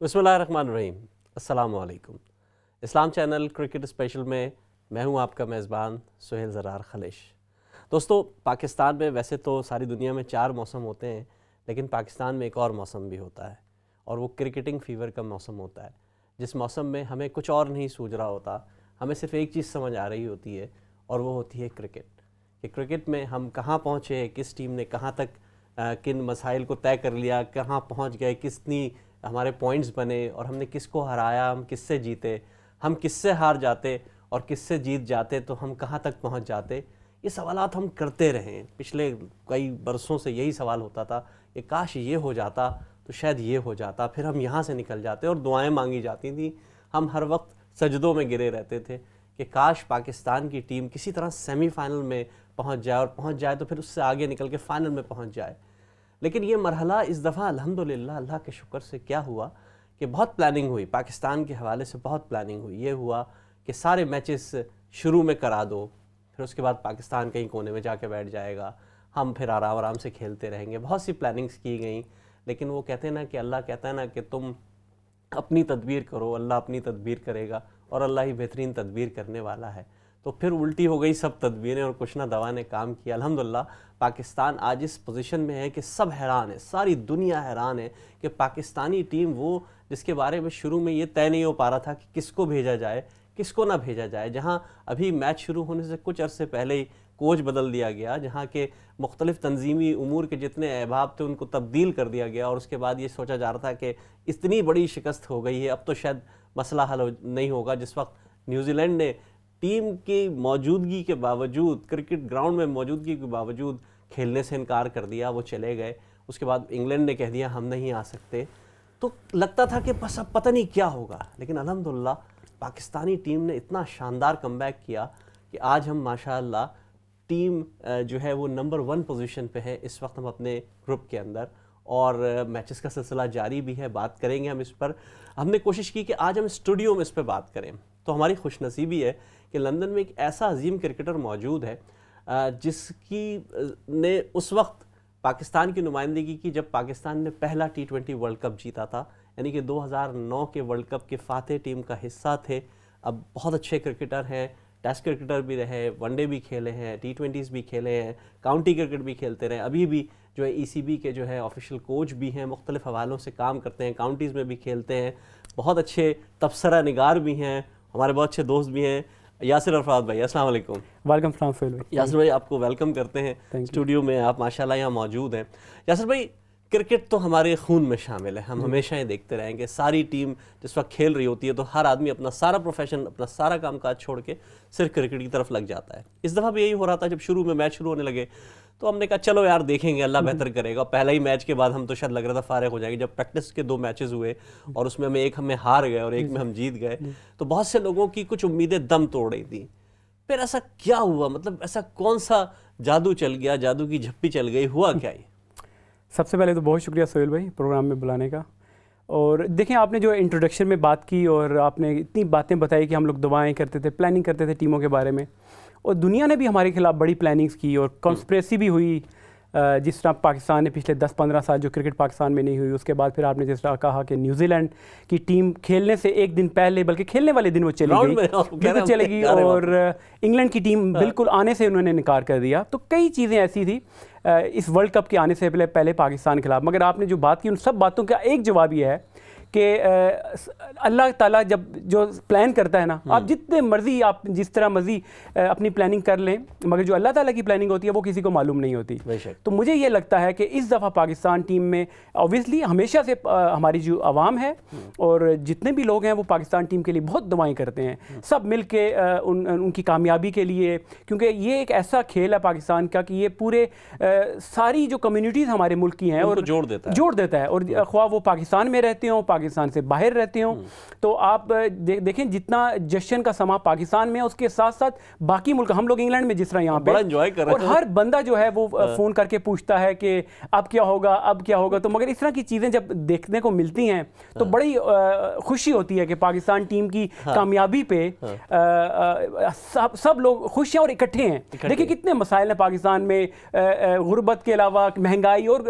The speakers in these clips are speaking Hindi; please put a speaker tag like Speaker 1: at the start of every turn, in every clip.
Speaker 1: बिस्मिल्लाहिर्रहमानिर्रहीम, अस्सलामु अलैकुम। इस्लाम चैनल क्रिकेट स्पेशल में मैं हूं आपका मेज़बान सुहेल ज़रार खलेश। दोस्तों, पाकिस्तान में वैसे तो सारी दुनिया में 4 मौसम होते हैं, लेकिन पाकिस्तान में एक और मौसम भी होता है और वो क्रिकेटिंग फीवर का मौसम होता है, जिस मौसम में हमें कुछ और नहीं सूझ रहा होता, हमें सिर्फ एक चीज़ समझ आ रही होती है और वो होती है क्रिकेट। कि क्रिकेट में हम कहाँ पहुँचे, किस टीम ने कहाँ तक किन मसाइल को तय कर लिया, कहाँ पहुँच गए, कितनी हमारे पॉइंट्स बने और हमने किसको हराया, हम किससे जीते, हम किससे हार जाते और किससे जीत जाते तो हम कहाँ तक पहुँच जाते। ये सवालात हम करते रहे। पिछले कई बरसों से यही सवाल होता था कि काश ये हो जाता तो शायद ये हो जाता, फिर हम यहाँ से निकल जाते और दुआएं मांगी जाती थी। हम हर वक्त सजदों में गिरे रहते थे कि काश पाकिस्तान की टीम किसी तरह सेमीफाइनल में पहुँच जाए और पहुँच जाए तो फिर उससे आगे निकल के फ़ाइनल में पहुँच जाए। लेकिन ये मरहला इस दफ़ा अल्हम्दुलिल्लाह अल्लाह के शुक्र से क्या हुआ कि बहुत प्लानिंग हुई, पाकिस्तान के हवाले से बहुत प्लानिंग हुई। ये हुआ कि सारे मैचेस शुरू में करा दो, फिर उसके बाद पाकिस्तान कहीं कोने में जाके बैठ जाएगा, हम फिर आराम आराम से खेलते रहेंगे। बहुत सी प्लानिंग्स की गई, लेकिन वो कहते हैं ना कि अल्लाह कहता है ना कि तुम अपनी तदबीर करो, अल्लाह अपनी तदबीर करेगा और अल्लाह ही बेहतरीन तदबीर करने वाला है। तो फिर उल्टी हो गई सब तदबीरें और कुछ ना दवा ने काम किया। अल्हम्दुलिल्लाह पाकिस्तान आज इस पोजीशन में है कि सब हैरान है, सारी दुनिया हैरान है कि पाकिस्तानी टीम वो जिसके बारे में शुरू में ये तय नहीं हो पा रहा था कि किसको भेजा जाए किसको ना भेजा जाए, जहाँ अभी मैच शुरू होने से कुछ अरसे पहले ही कोच बदल दिया गया, जहाँ के मुख्तलिफ तंजीमी उमूर के जितने अहबाब थे उनको तब्दील कर दिया गया और उसके बाद ये सोचा जा रहा था कि इतनी बड़ी शिकस्त हो गई है, अब तो शायद मसला हल नहीं होगा। जिस वक्त न्यूजीलैंड ने टीम की मौजूदगी के बावजूद, क्रिकेट ग्राउंड में मौजूदगी के बावजूद खेलने से इनकार कर दिया, वो चले गए। उसके बाद इंग्लैंड ने कह दिया हम नहीं आ सकते, तो लगता था कि बस अब पता नहीं क्या होगा। लेकिन अल्हम्दुलिल्लाह पाकिस्तानी टीम ने इतना शानदार कमबैक किया कि आज हम माशाअल्लाह टीम जो है वो नंबर 1 पोजीशन पे है इस वक्त हम अपने ग्रुप के अंदर, और मैचेस का सिलसिला जारी भी है, बात करेंगे हम इस पर। हमने कोशिश की कि आज हम स्टूडियो में इस पर बात करें, तो हमारी खुशनसीबी है कि लंदन में एक ऐसा अजीम क्रिकेटर मौजूद है जिसकी ने उस वक्त पाकिस्तान की नुमाइंदगी की जब पाकिस्तान ने पहला T20 वर्ल्ड कप जीता था, यानी कि 2009 के वर्ल्ड कप के फातेह टीम का हिस्सा थे। अब बहुत अच्छे क्रिकेटर हैं, टेस्ट क्रिकेटर भी रहे, वनडे भी खेले हैं, T20s भी खेले हैं, काउंटी क्रिकेट भी खेलते रहे, अभी भी जो है ECB के जो है ऑफिशियल कोच भी हैं, मुख्तलिफ हवालों से काम करते हैं, काउंटीज़ में भी खेलते हैं, बहुत अच्छे तबसरा निगार भी हैं, हमारे बहुत अच्छे दोस्त भी हैं। यासिर अरफात भाई, अस्सलाम वालेकुम।
Speaker 2: वालेकुम सलाम सुहेल भाई।
Speaker 1: यासिर भाई, आपको वेलकम करते हैं स्टूडियो में, आप माशाल्लाह यहाँ मौजूद हैं। यासिर भाई, क्रिकेट तो हमारे खून में शामिल है, हम हमेशा ही देखते रहेंगे। सारी टीम जिस वक्त खेल रही होती है तो हर आदमी अपना सारा प्रोफेशन, अपना सारा काम काज छोड़ के सिर्फ क्रिकेट की तरफ लग जाता है। इस दफ़ा भी यही हो रहा था, जब शुरू में मैच शुरू होने लगे तो हमने कहा चलो यार देखेंगे, अल्लाह बेहतर करेगा। पहला ही मैच के बाद हम तो शायद लग रहा था फारिग हो जाएंगे। जब प्रैक्टिस के 2 मैचेस हुए और उसमें हमें एक हार गए और एक में हम जीत गए, तो बहुत से लोगों की कुछ उम्मीदें दम तोड़ रही थी। फिर ऐसा क्या हुआ, मतलब ऐसा कौन सा जादू चल गया, जादू की झप्पी चल गई, हुआ क्या?
Speaker 2: सबसे पहले तो बहुत शुक्रिया सुहेल भाई प्रोग्राम में बुलाने का। और देखें, आपने जो इंट्रोडक्शन में बात की और आपने इतनी बातें बताई कि हम लोग दुआएं करते थे, प्लानिंग करते थे टीमों के बारे में, और दुनिया ने भी हमारे खिलाफ बड़ी प्लानिंग्स की और कॉन्स्पिरेसी भी हुई। जिस तरह पाकिस्तान ने पिछले 10-15 साल जो क्रिकेट पाकिस्तान में नहीं हुई, उसके बाद फिर आपने जिस तरह कहा कि न्यूजीलैंड की टीम खेलने से एक दिन पहले, बल्कि खेलने वाले दिन वो चली गई और इंग्लैंड की टीम बिल्कुल आने से उन्होंने इनकार कर दिया। तो कई चीज़ें ऐसी थी इस वर्ल्ड कप के आने से पहले पाकिस्तान के खिलाफ। मगर आपने जो बात की उन सब बातों का एक जवाब ये है कि अल्लाह ताला जब जो प्लान करता है ना, आप जितने मर्जी, आप जिस तरह मर्जी अपनी प्लानिंग कर लें, मगर जो अल्लाह ताला की प्लानिंग होती है वो किसी को मालूम नहीं होती। तो मुझे ये लगता है कि इस दफ़ा पाकिस्तान टीम में ऑब्वियसली हमेशा से हमारी जो आवाम है और जितने भी लोग हैं वो पाकिस्तान टीम के लिए बहुत दुआएं करते हैं, सब मिल के उनकी कामयाबी के लिए, क्योंकि ये एक ऐसा खेल है पाकिस्तान का कि ये पूरे सारी जो कम्युनिटीज़ हमारे मुल्क की हैं और जोड़ देता है। और ख्वाह वो पाकिस्तान में रहते हों, पाकिस्तान से बाहर रहते हों, तो आप देखें जितना जश्न का समा पाकिस्तान में, उसके साथ साथ बाकी मुल्क, हम लोग इंग्लैंड में जिस तरह यहाँ पे
Speaker 1: बड़ा एंजॉय कर रहे हैं,
Speaker 2: और हर बंदा जो है वो फ़ोन करके पूछता है कि अब क्या होगा, अब क्या होगा। तो मगर इस तरह की चीज़ें जब देखने को मिलती हैं तो बड़ी खुशी होती है कि पाकिस्तान टीम की कामयाबी पे सब लोग खुश हैं और इकट्ठे हैं। देखिए कितने मसाइल हैं पाकिस्तान में, गुर्बत के अलावा महंगाई और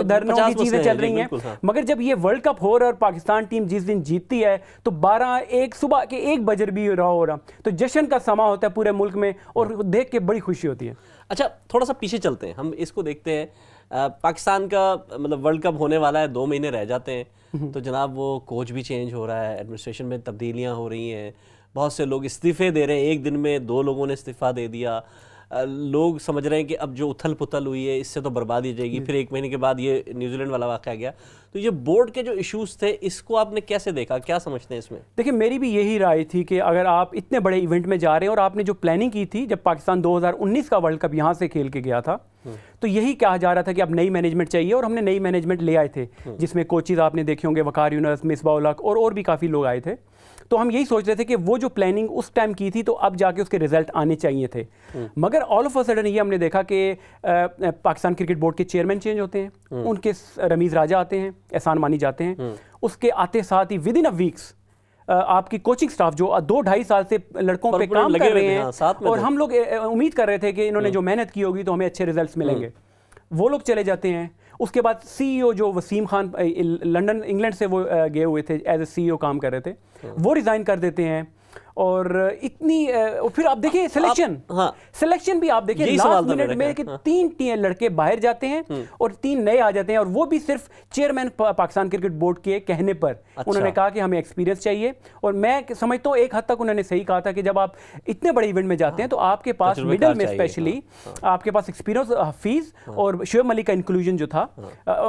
Speaker 2: धरनों की चीज़ें चल रही हैं, मगर जब ये वर्ल्ड कप हो रहा है और पाकिस्तान टीम जिस दिन जीतती है तो 12-1 सुबह के 1 बजे भी हो रहा, तो जश्न का समा होता है पूरे मुल्क में और देख के बड़ी खुशी होती है।
Speaker 1: अच्छा, थोड़ा सा पीछे चलते हैं, हम इसको देखते हैं। पाकिस्तान का मतलब वर्ल्ड कप होने वाला है, 2 महीने रह जाते हैं, तो जनाब वो कोच भी चेंज हो रहा है, एडमिनिस्ट्रेशन में तब्दीलियां हो रही हैं, बहुत से लोग इस्तीफे दे रहे हैं। एक दिन में 2 लोगों ने इस्तीफा दे दिया। लोग समझ रहे हैं कि अब जो उथल पुथल हुई है इससे तो बर्बादी हो जाएगी। फिर 1 महीने के बाद ये न्यूजीलैंड वाला वाक़या गया। तो ये बोर्ड के जो इश्यूज थे, इसको आपने कैसे देखा, क्या समझते हैं इसमें?
Speaker 2: देखिए मेरी भी यही राय थी कि अगर आप इतने बड़े इवेंट में जा रहे हैं और आपने जो प्लानिंग की थी, जब पाकिस्तान 2019 का वर्ल्ड कप यहाँ से खेल के गया था, तो यही कहा जा रहा था कि अब नई मैनेजमेंट चाहिए, और हमने नई मैनेजमेंट ले आए थे जिसमें कोचेज आपने देखे होंगे, वकार यूनुस, मिसबाह उल हक और भी काफ़ी लोग आए थे। तो हम यही सोच रहे थे कि वो जो प्लानिंग उस टाइम की थी तो अब जाके उसके रिजल्ट आने चाहिए थे। मगर ऑल ऑफ अ सडन ये हमने देखा कि पाकिस्तान क्रिकेट बोर्ड के चेयरमैन चेंज होते हैं, उनके रमीज़ राजा आते हैं, एहसान मानी जाते हैं, उसके आते साथ ही विद इन अ वीक्स आपकी कोचिंग स्टाफ जो 2-2.5 साल से लड़कों पे काम कर रहे हैं, और हम लोग उम्मीद कर रहे थे कि इन्होंने जो मेहनत की होगी तो हमें अच्छे रिजल्ट्स मिलेंगे, वो लोग चले जाते हैं। उसके बाद सीईओ जो वसीम खान लंदन इंग्लैंड से वो गए हुए थे, एज ए सीईओ काम कर रहे थे, वो रिज़ाइन कर देते हैं। और इतनी फिर आप देखिए सिलेक्शन भी आप देखिए लास्ट मिनट में कि 3 लड़के बाहर जाते हैं और 3 नए आ जाते हैं, और वो भी सिर्फ चेयरमैन पाकिस्तान क्रिकेट बोर्ड के कहने पर। उन्होंने कहा कि हमें एक्सपीरियंस चाहिए, और मैं समझता हूँ एक हद तक उन्होंने सही कहा था कि जब आप इतने बड़े इवेंट में जाते हैं तो आपके पास मिडल में स्पेशली आपके पास एक्सपीरियंस, हफीज और शुएब मलिक का इंक्लूजन जो था,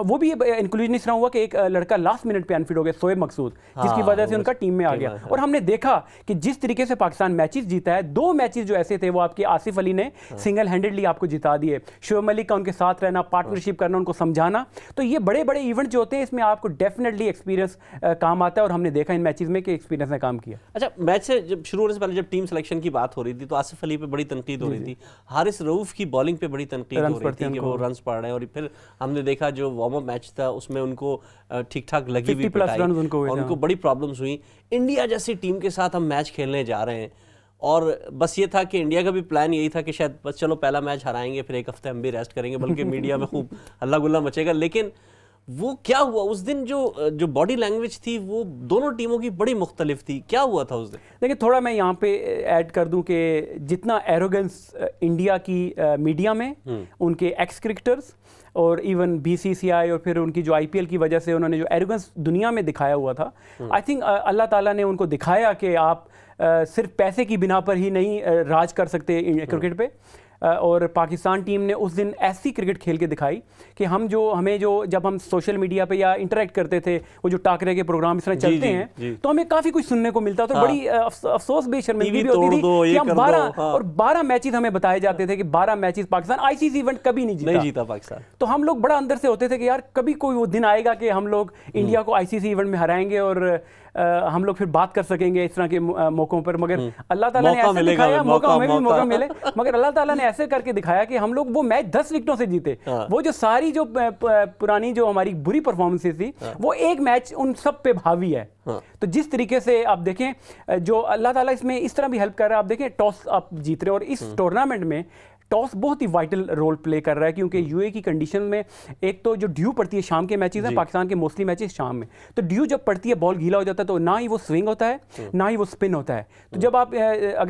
Speaker 2: वो भी इंक्लूजन इस तरह हुआ कि एक लड़का लास्ट मिनट पे अनफिट हो गया, शोएब मकसूद, जिसकी वजह से उनका टीम में आ गया। और हमने देखा कि जिस तरीके से पाकिस्तान मैचेस जीता है, 2 मैचेस जो ऐसे थे वो आपके आसिफ अली ने सिंगल हैंडेडली आपको जिता दिए, शुएब मलिक का उनके साथ रहना, पार्टनरशिप करना, उनको समझाना। तो ये बड़े बड़े इवेंट जो होते हैं इसमें आपको डेफिनेटली एक्सपीरियंस काम आता है, और हमने देखा इन मैचेस में कि एक्सपीरियंस ने काम किया।
Speaker 1: अच्छा, मैच से जब शुरू होने से पहले जब टीम सिलेक्शन की बात हो रही थी तो आसिफ अली पे बड़ी तनकीद हो रही थी, हारिस रऊफ की बॉलिंग पे बड़ी तनकीद हो रही थी कि वो रन्स पड़ रहे हैं, और फिर हमने देखा जो वार्म अप मैच था उसमें उनको ठीक ठाक लगी हुई पिटाई और उनको बड़ी प्रॉब्लम्स हुई। इंडिया जैसी टीम के साथ हम मैच खेलने जा रहे हैं, और बस ये था कि इंडिया का भी प्लान यही था कि शायद बस चलो पहला मैच हराएंगे, फिर 1 हफ्ते हम भी रेस्ट करेंगे, बल्कि मीडिया में खूब हल्ला गुल्ला मचेगा। लेकिन वो क्या हुआ उस दिन, जो बॉडी लैंग्वेज थी वो दोनों टीमों की बड़ी मुख्तलिफ थी। क्या हुआ था उस दिन?
Speaker 2: देखिए थोड़ा मैं यहाँ पे ऐड कर दूं कि जितना एरोगेंस इंडिया की मीडिया में, उनके एक्स क्रिकेटर्स और इवन बीसीसीआई और फिर उनकी जो आईपीएल की वजह से उन्होंने जो एरोगेंस दुनिया में दिखाया हुआ था, आई थिंक अल्लाह ताला ने उनको दिखाया कि आप सिर्फ पैसे की बिना पर ही नहीं राज कर सकते क्रिकेट पे। और पाकिस्तान टीम ने उस दिन ऐसी क्रिकेट खेल के दिखाई कि हमें जो जब हम सोशल मीडिया पे या इंटरेक्ट करते थे, वो जो टाकरे के प्रोग्राम इस तरह चलते हैं, तो हमें काफ़ी कुछ सुनने को मिलता था। बड़ी अफसोस भी, शर्मिंदगी भी होती थी कि हम 12 मैचेस हमें बताए जाते थे कि 12 मैचेस पाकिस्तान आईसीसी इवेंट कभी नहीं जीता
Speaker 1: पाकिस्तान।
Speaker 2: तो हम लोग बड़ा अंदर से होते थे कि यार कभी कोई वो दिन आएगा कि हम लोग इंडिया को आईसीसी इवेंट में हराएंगे और हम लोग फिर बात कर सकेंगे इस तरह के मौकों पर। मगर अल्लाह ताला ने ऐसे दिखाया, मौका हमें भी मौका मिले, मगर अल्लाह ताला ने ऐसे करके दिखाया कि हम लोग वो मैच 10 विकेटों से जीते। वो जो सारी जो पुरानी जो हमारी बुरी परफॉर्मेंसेस थी, वो एक मैच उन सब पे हावी है। तो जिस तरीके से आप देखें जो अल्लाह ताला इसमें इस तरह भी हेल्प कर रहा है। आप देखें टॉस आप जीत रहे हो, और इस टूर्नामेंट में टॉस बहुत ही वाइटल रोल प्ले कर रहा है, क्योंकि यूए की कंडीशन में एक तो जो ड्यू पड़ती है, शाम के मैचेस हैं पाकिस्तान के मोस्टली मैचेस शाम में, तो ड्यू जब पड़ती है बॉल गीला हो जाता है, तो ना ही वो स्विंग होता है ना ही वो स्पिन होता है। तो जब आप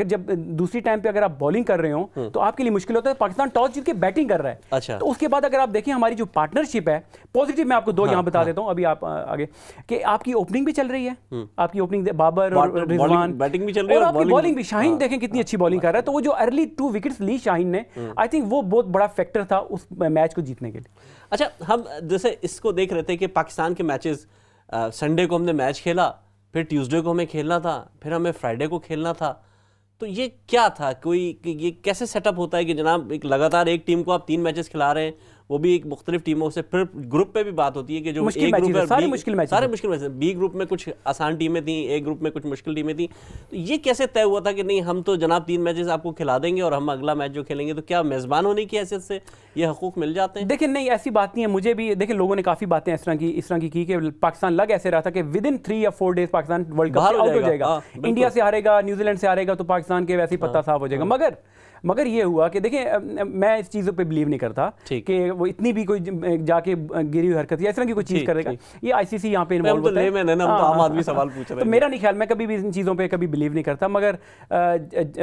Speaker 2: जब दूसरी टाइम पे अगर आप बॉलिंग कर रहे हो तो आपके लिए मुश्किल होता है। पाकिस्तान टॉस जीत के बैटिंग कर रहा है।
Speaker 1: अच्छा।
Speaker 2: तो उसके बाद अगर आप देखें हमारी जो पार्टनरशिप है, पॉजिटिव मैं आपको 2 यहाँ बता देता हूँ अभी आप आगे, कि आपकी ओपनिंग भी चल रही है, आपकी ओपनिंग बाबर और रिजवान,
Speaker 1: बैटिंग भी चल रही है,
Speaker 2: और आपकी बॉलिंग भी। शाहीन देखें कितनी अच्छी बॉलिंग कर रहा है। तो वो जो अर्ली 2 विकेट्स ली शाहीन ने, आई थिंक वो बहुत बड़ा फैक्टर था उस मैच को जीतने के लिए।
Speaker 1: अच्छा, हम जैसे इसको देख रहे थे कि पाकिस्तान के मैचेस, संडे को हमने मैच खेला, फिर ट्यूसडे को हमें खेलना था, फिर हमें फ्राइडे को खेलना था। तो ये क्या था, ये कैसे सेटअप होता है कि जनाब एक लगातार एक टीम को आप 3 मैचेस खिला रहे हैं, वो भी एक मुख्तलिफ टीमों से, फिर ग्रुप पे भी बात होती है कि जो
Speaker 2: मुश्किल मैचेस है, सारे मुश्किल मैचेस,
Speaker 1: बी ग्रुप में कुछ आसान टीमें थी, ए ग्रुप में कुछ मुश्किल टीमें थी। तो ये कैसे तय हुआ था कि नहीं हम तो जनाब 3 मैचेस आपको खिला देंगे और हम अगला मैच जो खेलेंगे, तो क्या मेजबान होने की हैसियत से ये हकूक मिल जाते हैं?
Speaker 2: देखिए नहीं, ऐसी बात नहीं है। मुझे भी देखिए लोगों ने काफ़ी बातें इस तरह की कि पाकिस्तान लग ऐसे रहा था कि विद इन 3 या 4 डेज पाकिस्तान वर्ल्ड कप से आउट हो जाएगा, इंडिया से हारेगा, न्यूजीलैंड से हारेगा तो पाकिस्तान के वैसे ही पत्ता साफ हो जाएगा। मगर ये हुआ कि देखिए मैं इस चीज़ों पे बिलीव नहीं करता कि वो इतनी भी कोई जाके गिरी हुई हरकत या इस तरह की कोई चीज़ करेगा। ये आईसीसी यहाँ पे इन्वॉल्व होता है।
Speaker 1: आम आदमी सवाल पूछ रहे हैं,
Speaker 2: तो मेरा नहीं ख्याल, मैं कभी भी इन चीज़ों पे कभी बिलीव नहीं करता। मगर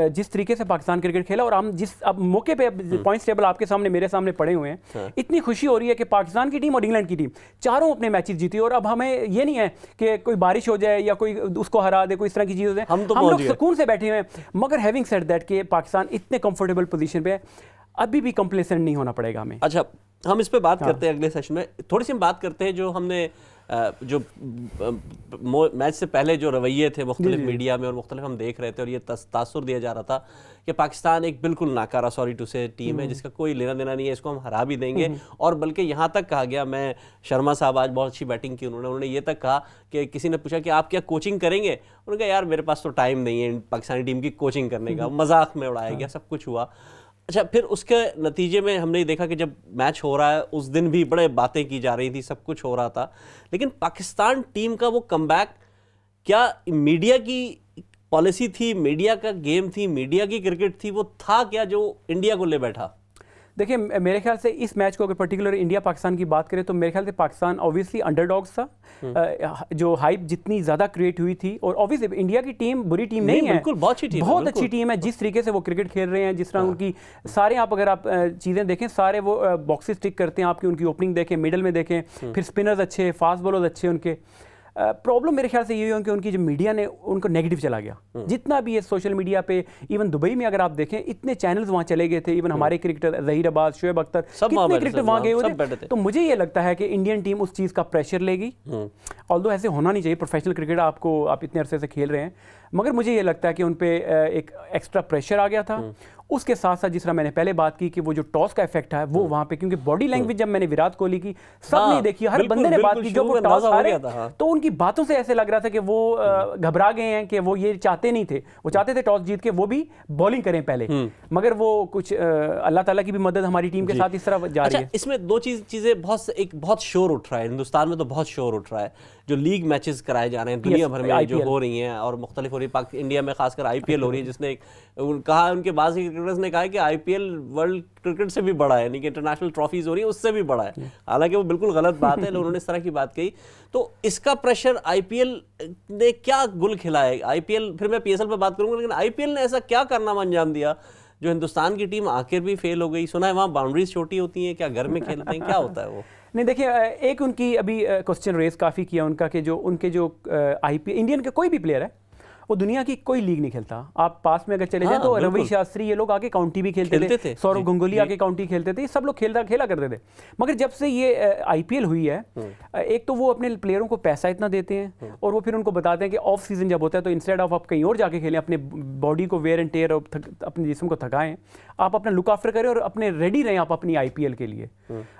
Speaker 2: जिस तरीके से पाकिस्तान क्रिकेट खेला और हम जिस अब मौके पे पॉइंट्स टेबल आपके सामने मेरे सामने पड़े हुए हैं, इतनी खुशी हो रही है कि पाकिस्तान की टीम और इंग्लैंड की टीम चारों अपने मैचेस जीती। और अब हमें ये नहीं है कि कोई बारिश हो जाए या कोई उसको हरा दे, कोई इस तरह की चीज़ हो जाए, हम लोग सुकून से बैठे हुए हैं। मगर हैविंग सेड दैट कि पाकिस्तान इतने कंफर्टेबल पोजीशन पे अभी भी कंप्लेसेंट नहीं होना पड़ेगा हमें।
Speaker 1: अच्छा, हम इस पे बात करते हैं अगले सेशन में। थोड़ी सी हम बात करते हैं जो हमने जो मैच से पहले जो रवैये थे मुख्तलिफ मीडिया में और मुख्तलिफ हम देख रहे थे, और ये तासुर दिया जा रहा था कि पाकिस्तान एक बिल्कुल नाकारा, सॉरी टू से, टीम है जिसका कोई लेना देना नहीं है, इसको हम हरा भी देंगे। और बल्कि यहाँ तक कहा गया, मैं शर्मा साहब आज बहुत अच्छी बैटिंग की उन्होंने ये तक कहा कि किसी ने पूछा कि आप क्या कोचिंग करेंगे, उन्होंने कहा यार मेरे पास तो टाइम नहीं है पाकिस्तानी टीम की कोचिंग करने का। मजाक में उड़ाया गया, सब कुछ हुआ। अच्छा, फिर उसके नतीजे में हमने देखा कि जब मैच हो रहा है उस दिन भी बड़े बातें की जा रही थी, सब कुछ हो रहा था, लेकिन पाकिस्तान टीम का वो कमबैक क्या मीडिया की पॉलिसी थी, मीडिया का गेम थी, मीडिया की क्रिकेट थी, वो था क्या जो इंडिया को ले बैठा?
Speaker 2: देखिए मेरे ख्याल से इस मैच को अगर पर्टिकुलर इंडिया पाकिस्तान की बात करें तो मेरे ख्याल से पाकिस्तान ऑब्वियसली अंडरडॉग्स था। जो हाइप जितनी ज़्यादा क्रिएट हुई थी, और ऑब्वियसली इंडिया की टीम बुरी टीम नहीं है,
Speaker 1: बिल्कुल बहुत
Speaker 2: अच्छी टीम है। जिस तरीके से वो क्रिकेट खेल रहे हैं, जिस तरह उनकी सारे, आप अगर आप चीज़ें देखें, सारे वो बॉक्सेस टिक करते हैं, आपकी उनकी ओपनिंग देखें, मिडल में देखें, फिर स्पिनर्स अच्छे, फास्ट बॉलर्स अच्छे उनके। प्रॉब्लम मेरे ख्याल से ये हुई कि उनकी जो मीडिया ने उनको नेगेटिव चला गया। जितना भी है सोशल मीडिया पे, इवन दुबई में अगर आप देखें इतने चैनल्स वहाँ चले गए थे, इवन हमारे क्रिकेटर जहीर अब्बास, शोएब अख्तर, कितने क्रिकेटर वहाँ गए हुए थे। तो मुझे ये लगता है कि इंडियन टीम उस चीज़ का प्रेशर लेगी। ऑल्दो ऐसे होना नहीं चाहिए, प्रोफेशनल क्रिकेट आप इतने अरसे से खेल रहे हैं, मगर मुझे ये लगता है कि उन पर एक एक्स्ट्रा प्रेशर आ गया था। उसके साथ साथ जिस तरह मैंने पहले बात की कि वो जो टॉस का इफेक्ट है वो वहाँ पे, क्योंकि बॉडी लैंग्वेज जब मैंने विराट कोहली की सब ने देखी, हर बंदे ने बात की, जब वो टॉस हारे तो उनकी बातों से ऐसे लग रहा था कि वो घबरा गए हैं, कि वो ये चाहते नहीं थे, वो चाहते थे टॉस जीत के वो भी बॉलिंग करें पहले, मगर वो कुछ अल्लाह ताला की भी मदद हमारी टीम के साथ इस तरह जा रही है।
Speaker 1: इसमें दो चीजें बहुत शोर उठ रहा है हिंदुस्तान में, तो बहुत शोर उठ रहा है जो लीग मैचेस कराए जा रहे हैं दुनिया भर में जो हो रही हैं और मुख्तलिफ हो रही है, इंडिया में खासकर आईपीएल हो रही है, जिसने कहा, उनके बाद क्रिकेटर्स ने कहा कि आईपीएल वर्ल्ड क्रिकेट से भी बड़ा है, यानी कि इंटरनेशनल ट्रॉफीज हो रही है उससे भी बड़ा है। हालांकि वो बिल्कुल गलत बात है, लेकिन उन्होंने इस तरह की बात कही। तो इसका प्रेशर आईपीएल ने क्या गुल खिलाया? आईपीएल, फिर मैं पीएसएल पर बात करूंगा, लेकिन आईपीएल ने ऐसा क्या कारनामा अंजाम दिया जो हिंदुस्तान की टीम आखिर भी फेल हो गई? सुना है वहाँ बाउंड्रीज छोटी होती हैं, क्या घर में खेलते हैं, क्या होता है वो?
Speaker 2: नहीं देखिए, एक उनकी अभी क्वेश्चन रेज काफ़ी किया उनका कि जो उनके जो आईपीएल इंडियन के कोई भी प्लेयर है वो दुनिया की कोई लीग नहीं खेलता। आप पास में अगर चले जाए तो रवि शास्त्री ये लोग आके काउंटी भी खेलते थे, सौरव गंगुली आके काउंटी खेलते थे, सब लोग खेला करते थे। मगर जब से ये आईपीएल हुई है, एक तो वो अपने प्लेयरों को पैसा इतना देते हैं और वो फिर उनको बताते हैं कि ऑफ सीजन जब होता है तो इंस्टेड ऑफ आप कहीं और जाके खेलें, अपने बॉडी को वेयर एंड टेयर, अपने जिस्म को थकाएं, आप अपना लुक आफ्टर करें और अपने रेडी रहें आप अपनी आईपीएल के लिए।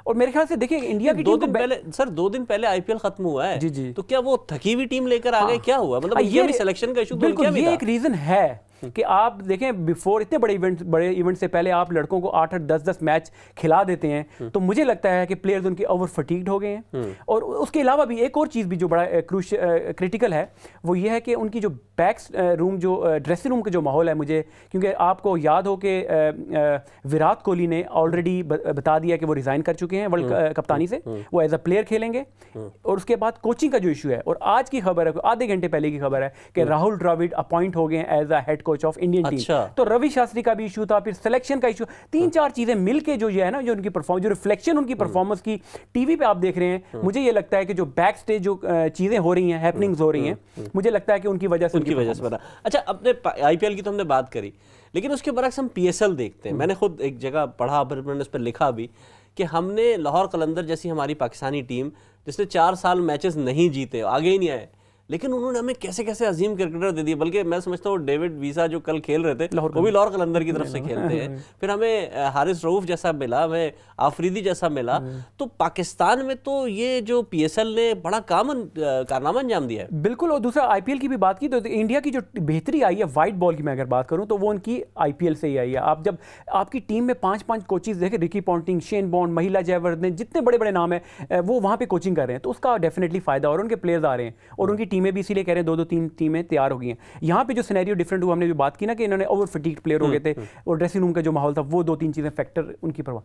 Speaker 2: और मेरे ख्याल से देखिए इंडिया की
Speaker 1: 2 दिन पहले, सर 2 दिन पहले आईपीएल खत्म हुआ है
Speaker 2: जी,
Speaker 1: तो क्या वो थकी हुई टीम लेकर आ गए? क्या हुआ? मतलब ये भी सिलेक्शन का इशू तो
Speaker 2: बिल्कुल, ये एक रीजन है कि आप देखें बिफोर इतने बड़े इवेंट से पहले आप लड़कों को 8-8 10-10 मैच खिला देते हैं, तो मुझे लगता है कि प्लेयर्स उनके ओवर फटीग्ड हो गए हैं। और उसके अलावा भी एक और चीज़ भी जो बड़ा क्रिटिकल है वो ये है कि उनकी जो बैक रूम, जो ड्रेसिंग रूम का जो माहौल है, मुझे क्योंकि आपको याद हो कि विराट कोहली ने ऑलरेडी बता दिया कि वो रिज़ाइन कर चुके हैं वर्ल्ड कप्तानी से, वो एज अ प्लेयर खेलेंगे। और उसके बाद कोचिंग का जो इशू है, और आज की खबर है, आधे घंटे पहले की खबर है कि राहुल द्रविड़ अपॉइंट हो गए हैं as a head coach of Indian team. तो रवि शास्त्री का भी इशू था, फिर सिलेक्शन का इशू, 3-4 चीजें मिलके जो ये है ना, जो उनकी परफॉर्मेंस, जो रिफ्लेक्शन उनकी परफॉर्मेंस की टीवी पे आप देख रहे हैं, मुझे ये लगता है कि जो बैक स्टेज जो चीजें हो रही हैं, हैपनिंग्स हो रही हैं, मुझे लगता है कि उनकी वजह से
Speaker 1: बता। अच्छा, अपने आईपीएल की तो हमने बात करी, लेकिन उसके बरक्स हम पीएसएल देखते हैं। मैंने खुद एक जगह पढ़ा, मैंने उस पर लिखा भी कि हमने लाहौर कलंदर जैसी हमारी पाकिस्तानी टीम जिसने 4 साल मैचेस नहीं जीते, आगे ही नहीं आए, लेकिन उन्होंने हमें कैसे कैसे अजीम क्रिकेटर दे दिए। बल्कि मैं समझता हूँ डेविड वीसा जो कल खेल रहे थे वो भी लाहौर कलंदर की तरफ से खेलते हैं। फिर हमें हारिस रऊफ जैसा मिला, हमें आफरीदी जैसा मिला। तो पाकिस्तान में तो ये जो PSL ने बड़ा कारनामा अंजाम दिया है।
Speaker 2: बिल्कुल। और दूसरा IPL की भी बात की तो इंडिया की जो बेहतरी आई है वाइट बॉल की मैं अगर बात करूं तो वो उनकी IPL से ही आई है। आप जब आपकी टीम में 5-5 कोचेस देखें, रिकी पॉन्टिंग, शेन बॉन्ड, महिला जयवर्धने, जितने बड़े बड़े नाम है वो वहाँ पे कोचिंग कर रहे हैं, तो उसका डेफिनेटली फायदा और उनके प्लेयर्स आ रहे हैं और उनकी टीमें भी इसीलिए कह रहे हैं 2-2 3 टीमें तैयार हो गई हैं। यहाँ पे जो सिनेरियो डिफरेंट हुआ, हमने भी बात की ना कि इन्होंने ओवर फटीग्ड प्लेयर हो गए थे और ड्रेसिंग रूम का जो माहौल था वो 2-3 चीज़ें फैक्टर उनकी प्रभाव।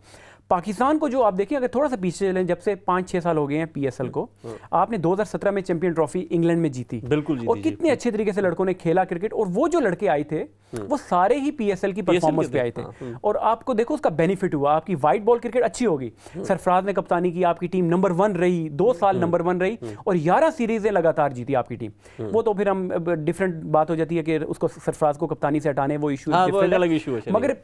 Speaker 2: पाकिस्तान को जो आप देखिए अगर थोड़ा सा पीछे चलें, जब से 5-6 साल हो गए हैं PSL को, आपने 2017 में चैंपियन ट्रॉफी इंग्लैंड में जीती,
Speaker 1: बिल्कुल,
Speaker 2: और कितने अच्छे तरीके से लड़कों ने खेला क्रिकेट, और वो जो लड़के आए थे वो सारे ही PSL की परफॉर्मेंस पे आए थे। और आपको देखो उसका बेनिफिट हुआ, आपकी वाइट बॉल क्रिकेट अच्छी होगी, सरफराज ने कप्तानी की, आपकी टीम नंबर 1 रही, 2 साल नंबर 1 रही और 11 सीरीजें लगातार जीती आपकी टीम। वो तो फिर हम डिफरेंट बात हो जाती है कि उसको सरफराज को कप्तानी से हटाने, वो इशू है। मगर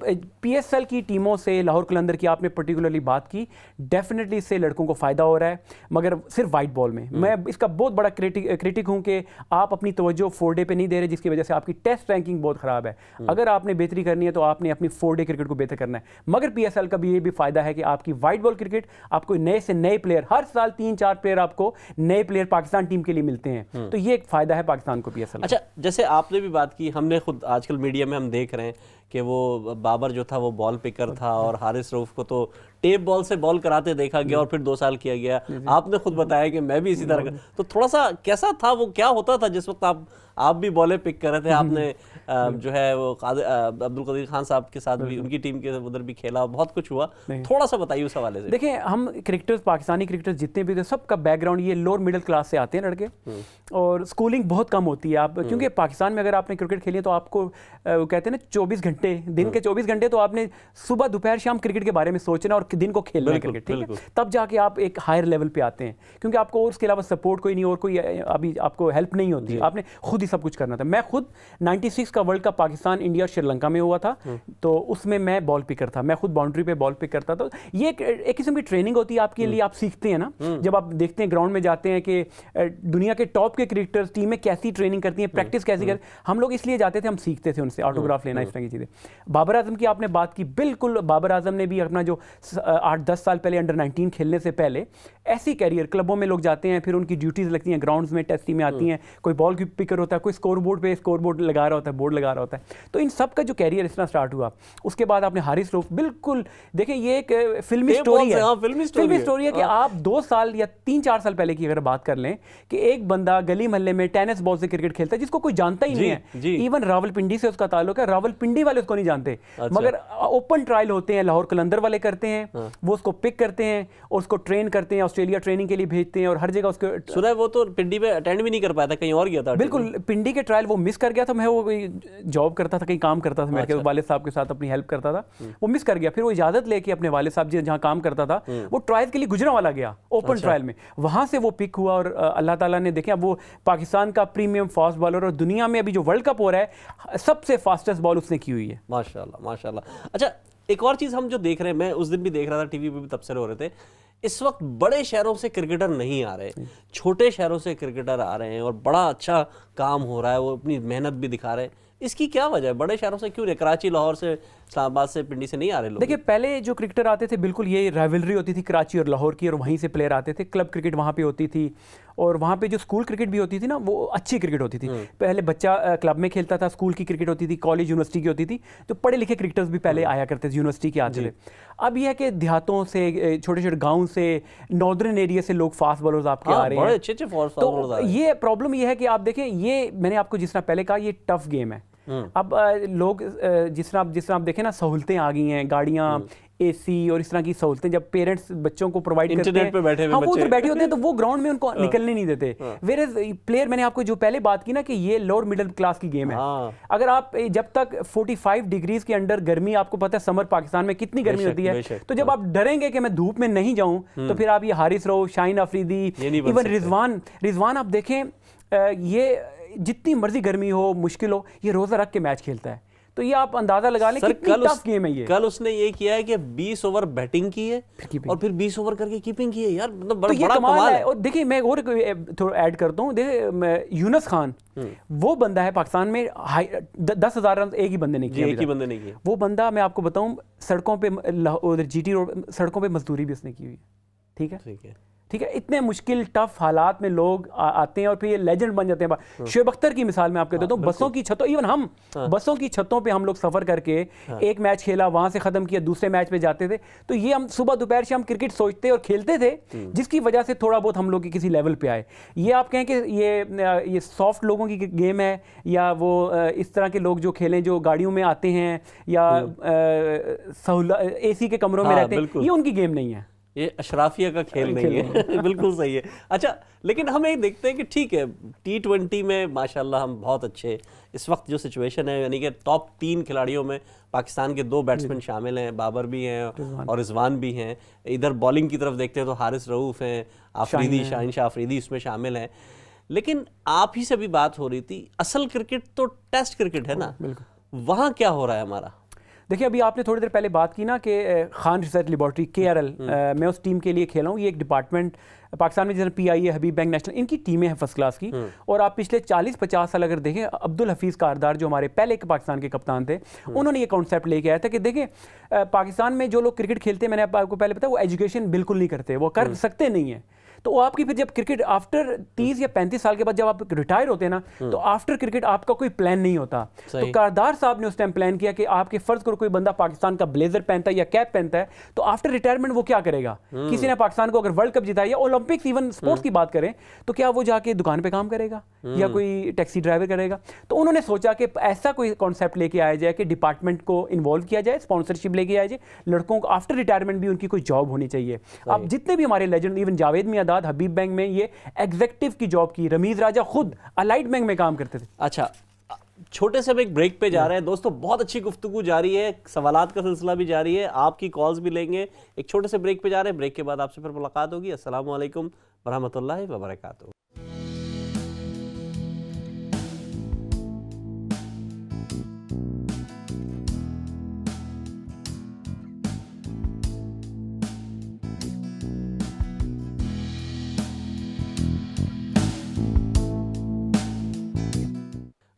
Speaker 2: PSL की टीमों से लाहौर कलंदर की आपने पर्टिकुलरली बात की, डेफिनेटली इससे लड़कों को फायदा हो रहा है, मगर सिर्फ वाइट बॉल में। मैं इसका बहुत बड़ा क्रिटिक हूं कि आप अपनी तवज्जो 4 डे पे नहीं दे रहे, जिसकी वजह से आपकी टेस्ट रैंकिंग बहुत खराब है। अगर आपने बेहतरी करनी है तो आपने अपनी 4 डे क्रिकेट को बेहतर करना है। मगर PSL का भी ये भी फायदा है कि आपकी वाइट बॉल क्रिकेट, आपको नए से नए प्लेयर, हर साल 3-4 प्लेयर आपको नए प्लेयर पाकिस्तान टीम के लिए मिलते हैं, तो ये एक फायदा है पाकिस्तान को PSL।
Speaker 1: अच्छा, जैसे आपने भी बात की, हमने खुद आजकल मीडिया में हम देख रहे हैं कि वो बाबर जो था वो बॉल पिकर था और हारिस रऊफ को तो टेप बॉल से बॉल कराते देखा गया और फिर 2 साल किया गया। आपने खुद बताया कि मैं भी इसी तरह, तो थोड़ा सा कैसा था वो, क्या होता था जिस वक्त आप भी बॉलें पिक कर रहे थे? आपने जो है वो अब्दुल कदीर खान साहब के साथ भी, उनकी टीम के उधर भी खेला, बहुत कुछ हुआ, थोड़ा सा बताइए उस हवाले से।
Speaker 2: देखिए, हम क्रिकेटर्स, पाकिस्तानी क्रिकेटर्स जितने भी थे, सबका बैकग्राउंड ये लोअर मिडिल क्लास से आते हैं लड़के, और स्कूलिंग बहुत कम होती है। आप क्योंकि पाकिस्तान में अगर आपने क्रिकेट खेली है तो आपको कहते हैं ना 24 घंटे, दिन के 24 घंटे तो आपने सुबह दोपहर शाम क्रिकेट के बारे में सोचना और दिन को खेलना है क्रिकेट, ठीक है? तब जाके आप एक हायर लेवल पे आते हैं, क्योंकि आपको और उसके अलावा सपोर्ट कोई नहीं, और कोई अभी आपको हेल्प नहीं होती, आपने खुद ही सब कुछ करना था। मैं खुद 96 का world cup Pakistan India Sri Lanka में हुआ था, तो उसमें मैं बॉल पिकर था, मैं खुद बाउंड्री पे बॉल पिक करता था। ये एक किस्म की ट्रेनिंग होती है आपके लिए, आप सीखते हैं ना, जब आप देखते हैं ग्राउंड में जाते हैं कि दुनिया के टॉप के क्रिकेटर्स टीमें कैसी ट्रेनिंग करती हैं, प्रैक्टिस कैसी करती हैं, हम लोग इसलिए जाते थे, हम सीखते थे उनसे, ऑटोग्राफ लेना, इस तरह की चीज़ें। बाबर आजम की आपने बात की, बिल्कुल बाबर आजम ने भी अपना जो 8-10 साल पहले अंडर 19 खेलने से पहले ऐसी कैरियर, क्लबों में लोग जाते हैं, फिर उनकी ड्यूटीज़ लगती हैं, ग्राउंड्स में टेस्ट टीमें आती हैं, कोई बॉल की पिकर होता है, कोई स्कोर बोर्ड पे स्कोर बोर्ड लगा रहा होता है, बोर्ड लगा रहा होता है, तो इन सब का जो कैरियर इस तरह स्टार्ट हुआ। उसके बाद आपने हारिस रऊफ, बिल्कुल देखिए ये एक फिल्मी स्टोरी है, फिल्मी स्टोरी है कि आप 2 साल या 3-4 साल पहले की अगर बात कर लें कि एक बंदा गली मोहल्ले में टेनिस बॉल से क्रिकेट खेलता है जिसको कोई जानता ही नहीं है, इवन रावलपिंडी से उसका ताल्लुक है, रावलपिंडी वाले उसको नहीं जानते, मगर ओपन ट्रायल होते हैं, लाहौर कलंदर वाले करते हैं, वो उसको पिक करते हैं और उसको ट्रेन करते हैं, ऑस्ट्रेलिया ट्रेनिंग के लिए भेजते हैं, और हर जगह उसको सुना है वो तो पिंडी में अटेंड भी नहीं कर पाया था, कहीं और गया था। बिल्कुल, पिंडी के ट्रायल वो मिस कर गया था, मैं वो जॉब करता था, कहीं काम करता था, मेरे वालिद साहब के साथ अपनी हेल्प करता था, वो मिस कर गया, फिर वो इजाजत लेके अपने वालिद साहब जहाँ काम करता था, वो ट्रायल के लिए गुजरांवाला गया, ओपन ट्रायल में, वहां से वो पिक हुआ, और अल्लाह ताला ने देखे, अब वो पाकिस्तान का प्रीमियम फास्ट बॉलर, और दुनिया में अभी जो वर्ल्ड कप हो रहा है सबसे फास्टेस्ट बॉल उसने की हुई है।
Speaker 1: माशाल्लाह माशाल्लाह। अच्छा, एक और चीज़ हम जो देख रहे हैं, मैं उस दिन भी देख रहा था, टीवी पे भी तबसरे हो रहे थे, इस वक्त बड़े शहरों से क्रिकेटर नहीं आ रहे, छोटे शहरों से क्रिकेटर आ रहे हैं और बड़ा अच्छा काम हो रहा है, वो अपनी मेहनत भी दिखा रहे हैं। इसकी क्या वजह है? बड़े शहरों से क्यों नहीं? कराची, लाहौर से, इस्लामाबाद से, पिंडी से नहीं आ रहे लोग?
Speaker 2: देखिए, पहले जो क्रिकेटर आते थे, बिल्कुल ये राइवलरी होती थी कराची और लाहौर की, और वहीं से प्लेयर आते थे, क्लब क्रिकेट वहाँ पे होती थी, और वहाँ पे जो स्कूल क्रिकेट भी होती थी ना, वो अच्छी क्रिकेट होती थी। पहले बच्चा क्लब में खेलता था, स्कूल की क्रिकेट होती थी, कॉलेज यूनिवर्सिटी की होती थी, तो पढ़े लिखे क्रिकेटर्स भी पहले आया करते थे, यूनिवर्सिटी के आते थे। अब यह है कि देहातों से, छोटे छोटे गाँव से, नॉर्दर्न एरिया से लोग फास्ट बॉलर्स आपके आ रहे हैं,
Speaker 1: अच्छे फास्ट बॉलर्स आ रहे हैं।
Speaker 2: ये प्रॉब्लम ये है कि आप देखें, ये मैंने आपको जिस तरह पहले कहा, ये टफ गेम है। अब लोग जिस तरह आप देखें ना, सहूलतें आ गई हैं, गाड़ियाँ, AC और इस तरह की सहूलतें जब पेरेंट्स बच्चों को प्रोवाइड करते हैं,
Speaker 1: पे बैठे हुए
Speaker 2: वो उधर बैठे होते हैं, तो वो ग्राउंड में उनको निकलने नहीं देते। वेयर प्लेयर, मैंने आपको जो पहले बात की ना कि ये लोअर मिडिल क्लास की गेम है। अगर आप जब तक 45 डिग्रीज के अंडर गर्मी, आपको पता है समर पाकिस्तान में कितनी गर्मी होती है, तो जब आप डरेंगे कि मैं धूप में नहीं जाऊं, तो फिर आप ये हारिस रऊफ, शाहीन अफरीदी, इवन रिजवान आप देखें, ये जितनी मर्जी गर्मी हो, मुश्किल हो, ये रोज़ा रख के मैच खेलता है। तो ये आप अंदाजा लगा लें कितनी टफ गेम है ये।
Speaker 1: कल उसने ये किया है कि 20 ओवर बैटिंग की है और फिर 20 ओवर करके कीपिंग की है यार, मतलब बड़ा कमाल है।
Speaker 2: और देखिए मैं और थोड़ा ऐड करता हूँ, देखिए यूनुस खान वो बंदा है पाकिस्तान में 10,000 रन एक ही बंदे ने किया,
Speaker 1: एक ही बंदे ने किया।
Speaker 2: वो बंदा मैं आपको बताऊं सड़कों पे उधर GT रोड सड़कों पे मजदूरी भी उसने की हुई है। ठीक है, ठीक है, इतने मुश्किल टफ हालात में लोग आते हैं और फिर ये लेजेंड बन जाते हैं। शोएब अख्तर की मिसाल में आपको देता हूँ, बसों की छतों, इवन हम बसों की छतों पे हम लोग सफर करके एक मैच खेला, वहां से खत्म किया, दूसरे मैच पे जाते थे, तो ये हम सुबह दोपहर शाम क्रिकेट सोचते और खेलते थे, जिसकी वजह से थोड़ा बहुत हम लोग किसी लेवल पे आए। ये आप कहें कि ये सॉफ्ट लोगों की गेम है या वो इस तरह के लोग जो खेलें जो गाड़ियों में आते हैं या AC के कमरों में रहते हैं, ये उनकी गेम नहीं है,
Speaker 1: ये अशराफिया का खेल नहीं है। बिल्कुल सही है। अच्छा, लेकिन हम एक देखते हैं कि ठीक है T20 में माशाल्लाह हम बहुत अच्छे, इस वक्त जो सिचुएशन है यानी कि टॉप 3 खिलाड़ियों में पाकिस्तान के 2 बैट्समैन शामिल हैं, बाबर भी हैं और रिजवान भी हैं। इधर बॉलिंग की तरफ देखते हैं तो हारिस रऊफ हैं, आफरीदी, शाहीन शाह आफरीदी इसमें शामिल हैं। लेकिन आप ही से भी बात हो रही थी, असल क्रिकेट तो टेस्ट क्रिकेट है ना, वहाँ क्या हो रहा है हमारा?
Speaker 2: देखिए अभी आपने थोड़ी देर पहले बात की ना कि खान रिसर्च लेबॉर्ट्री KRL, मैं उस टीम के लिए खेला हूँ। ये एक डिपार्टमेंट पाकिस्तान में जैसे PIA, हबीब बैंक नेशनल, इनकी टीमें हैं फर्स्ट क्लास की। और आप पिछले 40-50 साल अगर देखें, अब्दुल हफीज़ कारदार जो हमारे पहले के पाकिस्तान के कप्तान थे, उन्होंने ये कॉन्सेप्ट लेके आया था कि देखें पाकिस्तान में जो लोग क्रिकेट खेलते हैं, मैंने आपको पहले बताया, वो एजुकेशन बिल्कुल नहीं करते, वो कर सकते नहीं है। तो आपकी फिर जब क्रिकेट आफ्टर 30 या 35 साल के बाद जब आप रिटायर होते हैं ना, तो आफ्टर क्रिकेट आपका कोई प्लान नहीं होता। तो कारदार साहब ने उस टाइम प्लान किया कि आपके फर्ज करो कोई बंदा पाकिस्तान का ब्लेजर पहनता है या कैप पहनता है, तो आफ्टर रिटायरमेंट वो क्या करेगा? किसी ने पाकिस्तान को अगर वर्ल्ड कप जिताया या ओलंपिक्स, इवन स्पोर्ट्स की बात करें, तो क्या वो जाके दुकान पे काम करेगा या कोई टैक्सी ड्राइवर करेगा? तो उन्होंने सोचा कि ऐसा कोई कॉन्सेप्ट लेके आया जाए कि डिपार्टमेंट को इन्वॉल्व किया जाए, स्पॉन्सरशिप लेके आया जाए, लड़कों को आफ्टर रिटायरमेंट भी उनकी कोई जॉब होनी चाहिए। अब जितने भी हमारे लेजेंड, इवन जावेद मियादाद हबीब बैंक में ये एग्जीक्यूटिव की जॉब की, रमीज राजा खुद अलाइट बैंक में काम करते थे।
Speaker 1: अच्छा, छोटे से हम एक ब्रेक पे जा रहे हैं दोस्तों, बहुत अच्छी गुफ्तगू जारी है, सवालात का सिलसिला भी जारी है, आपकी कॉल्स भी लेंगे। एक छोटे से ब्रेक पे जा रहे हैं, ब्रेक के बाद आपसे फिर मुलाकात होगी। अस्सलामु अलैकुम वरहमतुल्लाहि वबरकातुहू।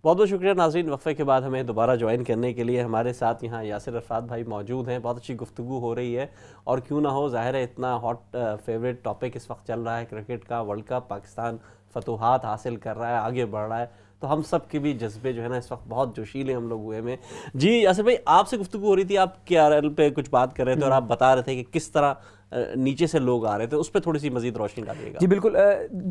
Speaker 1: बहुत बहुत शुक्रिया नाज़रीन, वक्फे के बाद हमें दोबारा ज्वाइन करने के लिए। हमारे साथ यहाँ यासिर अरफात भाई मौजूद हैं। बहुत अच्छी गुफ्तगू हो रही है और क्यों ना हो, ज़ाहिर है इतना हॉट फेवरेट टॉपिक इस वक्त चल रहा है क्रिकेट का, वर्ल्ड कप, पाकिस्तान फतूहात हासिल कर रहा है, आगे बढ़ रहा है, तो हम सब के भी जज्बे जो है ना इस वक्त बहुत जोशीले हम लोग हुए में। जी यासिर भाई, आपसे गुफ्तगू हो रही थी, आप KRL पे कुछ बात कर रहे थे और आप बता रहे थे कि किस तरह नीचे से लोग आ रहे थे, उस पर थोड़ी सी मजीद रोशनी डालिएगा।
Speaker 2: जी बिल्कुल,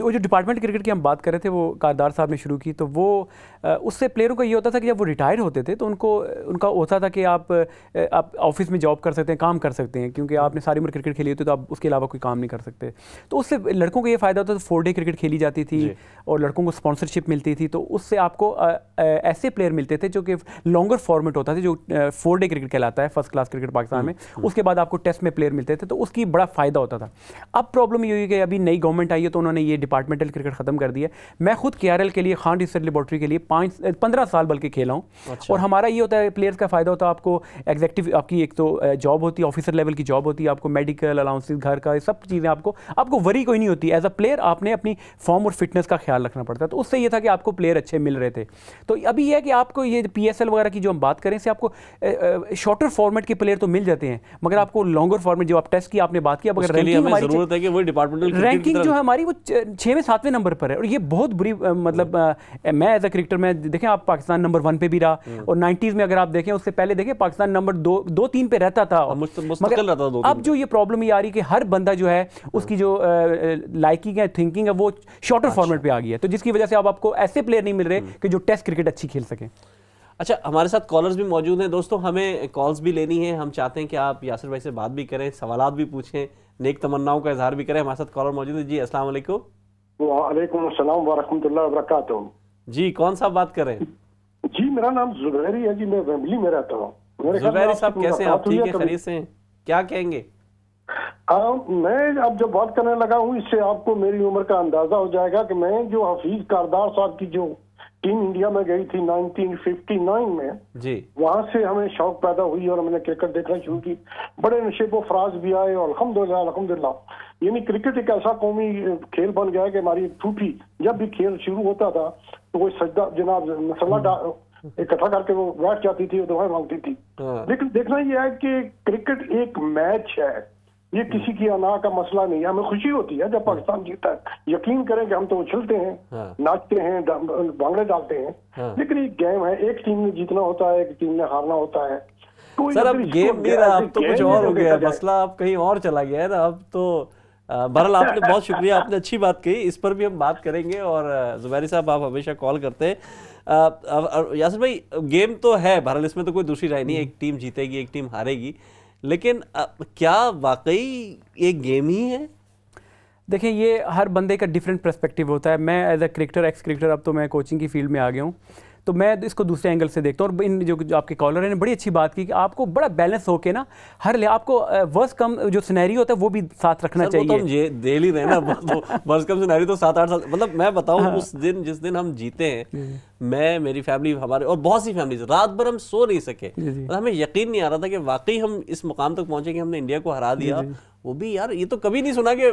Speaker 2: वो जो डिपार्टमेंट क्रिकेट की हम बात कर रहे थे वो कारदार साहब ने शुरू की, तो वो उससे प्लेयरों का ये होता था कि जब वो रिटायर होते थे तो उनका होता था कि आप ऑफिस में जॉब कर सकते हैं, काम कर सकते हैं, क्योंकि आपने सारी उम्र क्रिकेट खेली होती है तो आप उसके अलावा कोई काम नहीं कर सकते। तो उससे लड़कों को ये फ़ायदा होता था, 4 डे क्रिकेट खेली जाती थी और लड़कों को स्पॉन्सरशिप मिलती थी, तो उससे आपको ऐसे प्लेयर मिलते थे जो कि लॉन्गर फॉर्मेट होता था, जो 4 डे क्रिकेट कहलाता है फर्स्ट क्लास क्रिकेट पाकिस्तान में। उसके बाद आपको टेस्ट में प्लेयर मिलते थे, तो उसकी बड़ा फ़ायदा होता था। अब प्रॉब्लम ये हुई कि अभी नई गवर्नमेंट आई है तो उन्होंने ये डिपार्टमेंटल क्रिकेट ख़त्म कर दिया। मैं खुद KRL के लिए, खान रिसर्च लेबॉर्ट्री के लिए 15 साल बल्कि खेला हूँ। अच्छा। और हमारा ये होता है, प्लेयर्स का फ़ायदा होता है, आपको एग्जीक्यूटिव आपकी एक तो जॉब होती है, ऑफिसर लेवल की जॉब होती है, आपको मेडिकल अलाउंसेस, घर का सब चीज़ें, आपको वरी कोई नहीं होती। एज अ प्लेयर आपने अपनी फॉर्म और फिटनेस का ख्याल रखना पड़ता है, तो उससे ये था कि आपको प्लेयर अच्छे मिल रहे थे। तो अभी यह है कि आपको ये PSL वगैरह की जो हम बात करें, इससे आपको शॉर्टर फॉर्मेट के प्लेयर तो मिल जाते हैं, मगर आपको लॉन्गर फॉर्मेट, जो आप टेस्ट की आपने बात की, अब अगर रैंकिंग हमारी जरूरत है कि वो डिपार्टमेंटल रैंकिंग जो है हमारी वो 6वें 7वें नंबर पर है, और ये बहुत बुरी मतलब मैं एज अ क्रिकेटर में देखें, आप पाकिस्तान नंबर 1 पे भी रहा, और 90s में अगर आप देखें, उससे पहले देखें पाकिस्तान नंबर 2-3 पे रहता था, मगर अब जो ये प्रॉब्लम ये आ रही है कि हर बंदा जो है उसकी जो लाइकिंग है, थिंकिंग है, वो शॉर्टर फॉर्मेट पे आ गई है, तो जिसकी वजह से अब आपको ऐसे प्लेयर नहीं मिल रहे कि जो टेस्ट क्रिकेट अच्छी खेल सकें।
Speaker 1: अच्छा, हमारे साथ कॉलर्स भी मौजूद हैं दोस्तों, हमें कॉल्स भी लेनी है, हम चाहते हैं कि आप यासिर भाई से बात भी करें, सवालात भी पूछें, नेक तमन्नाओं का इजहार भी करें। हमारे साथ कॉलर मौजूद है। जी अस्सलाम वालेकुम।
Speaker 3: वालेकुम अस्सलाम वरहमतुल्लाहि वबरकातुहू।
Speaker 1: जी कौन साहब बात कर रहे हैं?
Speaker 3: जी मेरा नाम जुबैरी है जी, मैं वेम्बली में रहता हूँ।
Speaker 1: जुबैरी साहब कैसे हैं आप? ठीक है, खैरियत से हैं? क्या कहेंगे?
Speaker 3: मैं अब जब बात करने लगा हूँ, इससे आपको मेरी उम्र का अंदाजा हो जाएगा कि मैं जो हफीज कारदार साहब की जो टीम इंडिया में गई थी 1959 में
Speaker 1: जी।
Speaker 3: वहां से हमें शौक पैदा हुई और मैंने क्रिकेट देखना शुरू की। बड़े नशेब फराज भी आए और अल्हम्दुलिल्लाह अल्हम्दुलिल्लाह, यानी क्रिकेट एक ऐसा कौमी खेल बन गया है कि हमारी फूफी जब भी खेल शुरू होता था तो वो सजदा जनाब मसला इकट्ठा करके वो बैठ जाती थी और दुआएं मांगती थी। लेकिन देखना यह है कि क्रिकेट एक मैच है, ये किसी की अना का मसला नहीं है। हमें खुशी होती है जब पाकिस्तान जीतता है, यकीन करें कि हम तो उछलते हैं, नाचते हैं, भांगड़े डालते हैं, लेकिन एक गेम है, एक टीम ने जीतना होता है, एक टीम ने हारना होता है। तो
Speaker 1: सर अब गेम नहीं रहा, अब तो कुछ और हो गया, मसला अब कहीं और चला गया है ना अब तो। बहरहाल आपने बहुत शुक्रिया, आपने अच्छी बात कही, इस पर भी हम बात करेंगे। और जुबैरी साहब आप हमेशा कॉल करते हैं। यासिर भाई गेम तो है, बहरहाल इसमें तो कोई दूसरी राय नहीं है, एक टीम जीतेगी एक टीम हारेगी, लेकिन क्या वाकई ये गेम ही है?
Speaker 2: देखिए ये हर बंदे का डिफरेंट पर्सपेक्टिव होता है। मैं as a cricketer, ex cricketer, अब तो मैं कोचिंग की फील्ड में आ गया हूँ, तो मैं इसको दूसरे एंगल से देखता हूँ। और इन जो आपके कॉलर ने बड़ी अच्छी बात की कि आपको बड़ा बैलेंस होके ना हर आपको वर्स्ट कम जो सिनेरियो होता है वो भी साथ रखना चाहिए।
Speaker 1: तो हम ये डेली रहे ना वर्स्ट कम सिनेरियो तो 7-8 साल, मतलब मैं बताऊँ उस दिन जिस दिन हम जीते हैं, मैं, मेरी फैमिली, हमारे और बहुत सी फैमिली रात भर हम सो नहीं सके। मतलब हमें यकीन नहीं आ रहा था कि वाकई हम इस मुकाम तक पहुंचे कि हमने इंडिया को हरा दिया। वो भी यार ये तो कभी नहीं सुना कि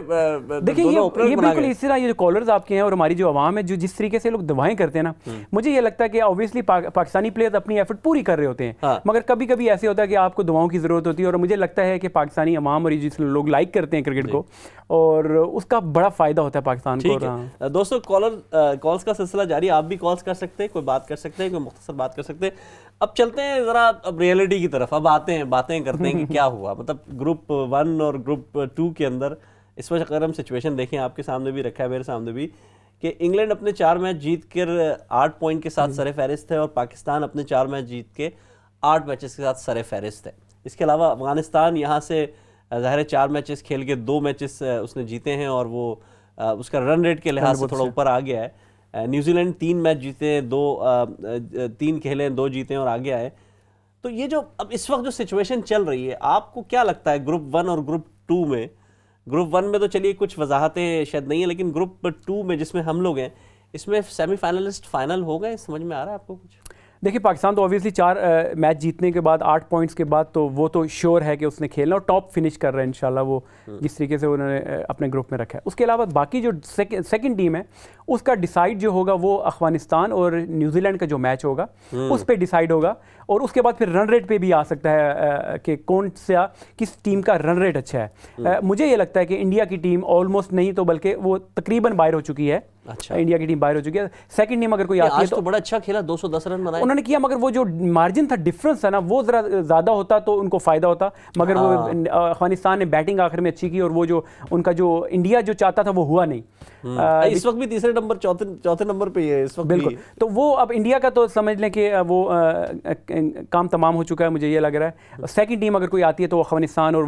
Speaker 2: देखिए ये बिल्कुल इस तरह, ये जो कॉलर्स आपके हैं और हमारी जो आवाम है, जो जिस तरीके से लोग दवाएं करते हैं ना, मुझे ये लगता है कि ऑब्वियसली पाकिस्तानी प्लेयर्स अपनी एफर्ट पूरी कर रहे होते हैं, मगर कभी कभी ऐसे होता है कि आपको दवाओं की जरूरत होती है। और मुझे लगता है कि पाकिस्तानी अवाम और जिस लोग लाइक करते हैं क्रिकेट को, और उसका बड़ा फायदा होता है पाकिस्तान को।
Speaker 1: दोस्तों कॉल्स का सिलसिला जारी, आप भी कॉल्स कर सकते हैं, कोई बात कर सकते हैं, कोई मुख्तसर बात कर सकते हैं। अब चलते हैं जरा अब रियलिटी की तरफ, अब आते हैं, बातें करते हैं कि क्या हुआ। मतलब ग्रुप 1 और ग्रुप 2 के अंदर इस वक्त अगर हम सिचुएशन देखें, आपके सामने भी रखा है, मेरे सामने भी, कि इंग्लैंड अपने 4 मैच जीत कर 8 पॉइंट के साथ सरे फहरिस्त है और पाकिस्तान अपने 4 मैच जीत के 8 मैचेस के साथ सरे फहरिस्त है। इसके अलावा अफगानिस्तान यहाँ से ज़ाहिर 4 मैचेस खेल के 2 मैचेस उसने जीते हैं और वो उसका रन रेट के लिहाज से थोड़ा ऊपर आ गया है। न्यूजीलैंड 3 मैच जीते हैं, 3 खेले हैं, 2 जीते हैं और आगे आए। तो ये जो अब इस वक्त जो सिचुएशन चल रही है, आपको क्या लगता है ग्रुप 1 और ग्रुप 2 में? ग्रुप 1 में तो चलिए कुछ वजाहतें शायद नहीं है, लेकिन ग्रुप 2 में जिसमें हम लोग हैं, इसमें सेमीफाइनलिस्ट फाइनल हो गए, समझ में आ रहा है आपको कुछ?
Speaker 2: देखिए पाकिस्तान तो ऑब्वियसली 4 मैच जीतने के बाद 8 पॉइंट्स के बाद तो वो तो श्योर है कि उसने खेलना और टॉप फिनिश कर रहा है इंशाल्लाह, वो जिस तरीके से उन्होंने अपने ग्रुप में रखा है। उसके अलावा बाकी जो सेकंड टीम है उसका डिसाइड जो होगा वो अफगानिस्तान और न्यूजीलैंड का जो मैच होगा उस पर डिसाइड होगा। और उसके बाद फिर रन रेट पे भी आ सकता है कि कौन सा किस टीम का रन रेट अच्छा है। मुझे ये लगता है कि इंडिया की टीम ऑलमोस्ट नहीं तो बल्कि वो तकरीबन बाहर हो चुकी है। अच्छा, इंडिया की टीम बाहर हो चुकी है। सेकंड टीम अगर कोई आती है
Speaker 1: तो बड़ा अच्छा खेला, 210 रन बनाए
Speaker 2: उन्होंने किया, मगर वो जो मार्जिन था, डिफरेंस था ना, वो जरा ज्यादा होता तो उनको फायदा होता। मगर वो अफगानिस्तान ने बैटिंग आखिर में अच्छी की और वो जो उनका जो इंडिया जो चाहता था वो हुआ नहीं।
Speaker 1: इस वक्त भी तीसरे नंबर चौथे नंबर पे है इस वक्त
Speaker 2: बिल्कुल। तो वो अब इंडिया का तो समझ लें कि वो काम तमाम हो चुका है, मुझे ये लग रहा है। सेकंड टीम अगर कोई आती है तो अफगानिस्तान और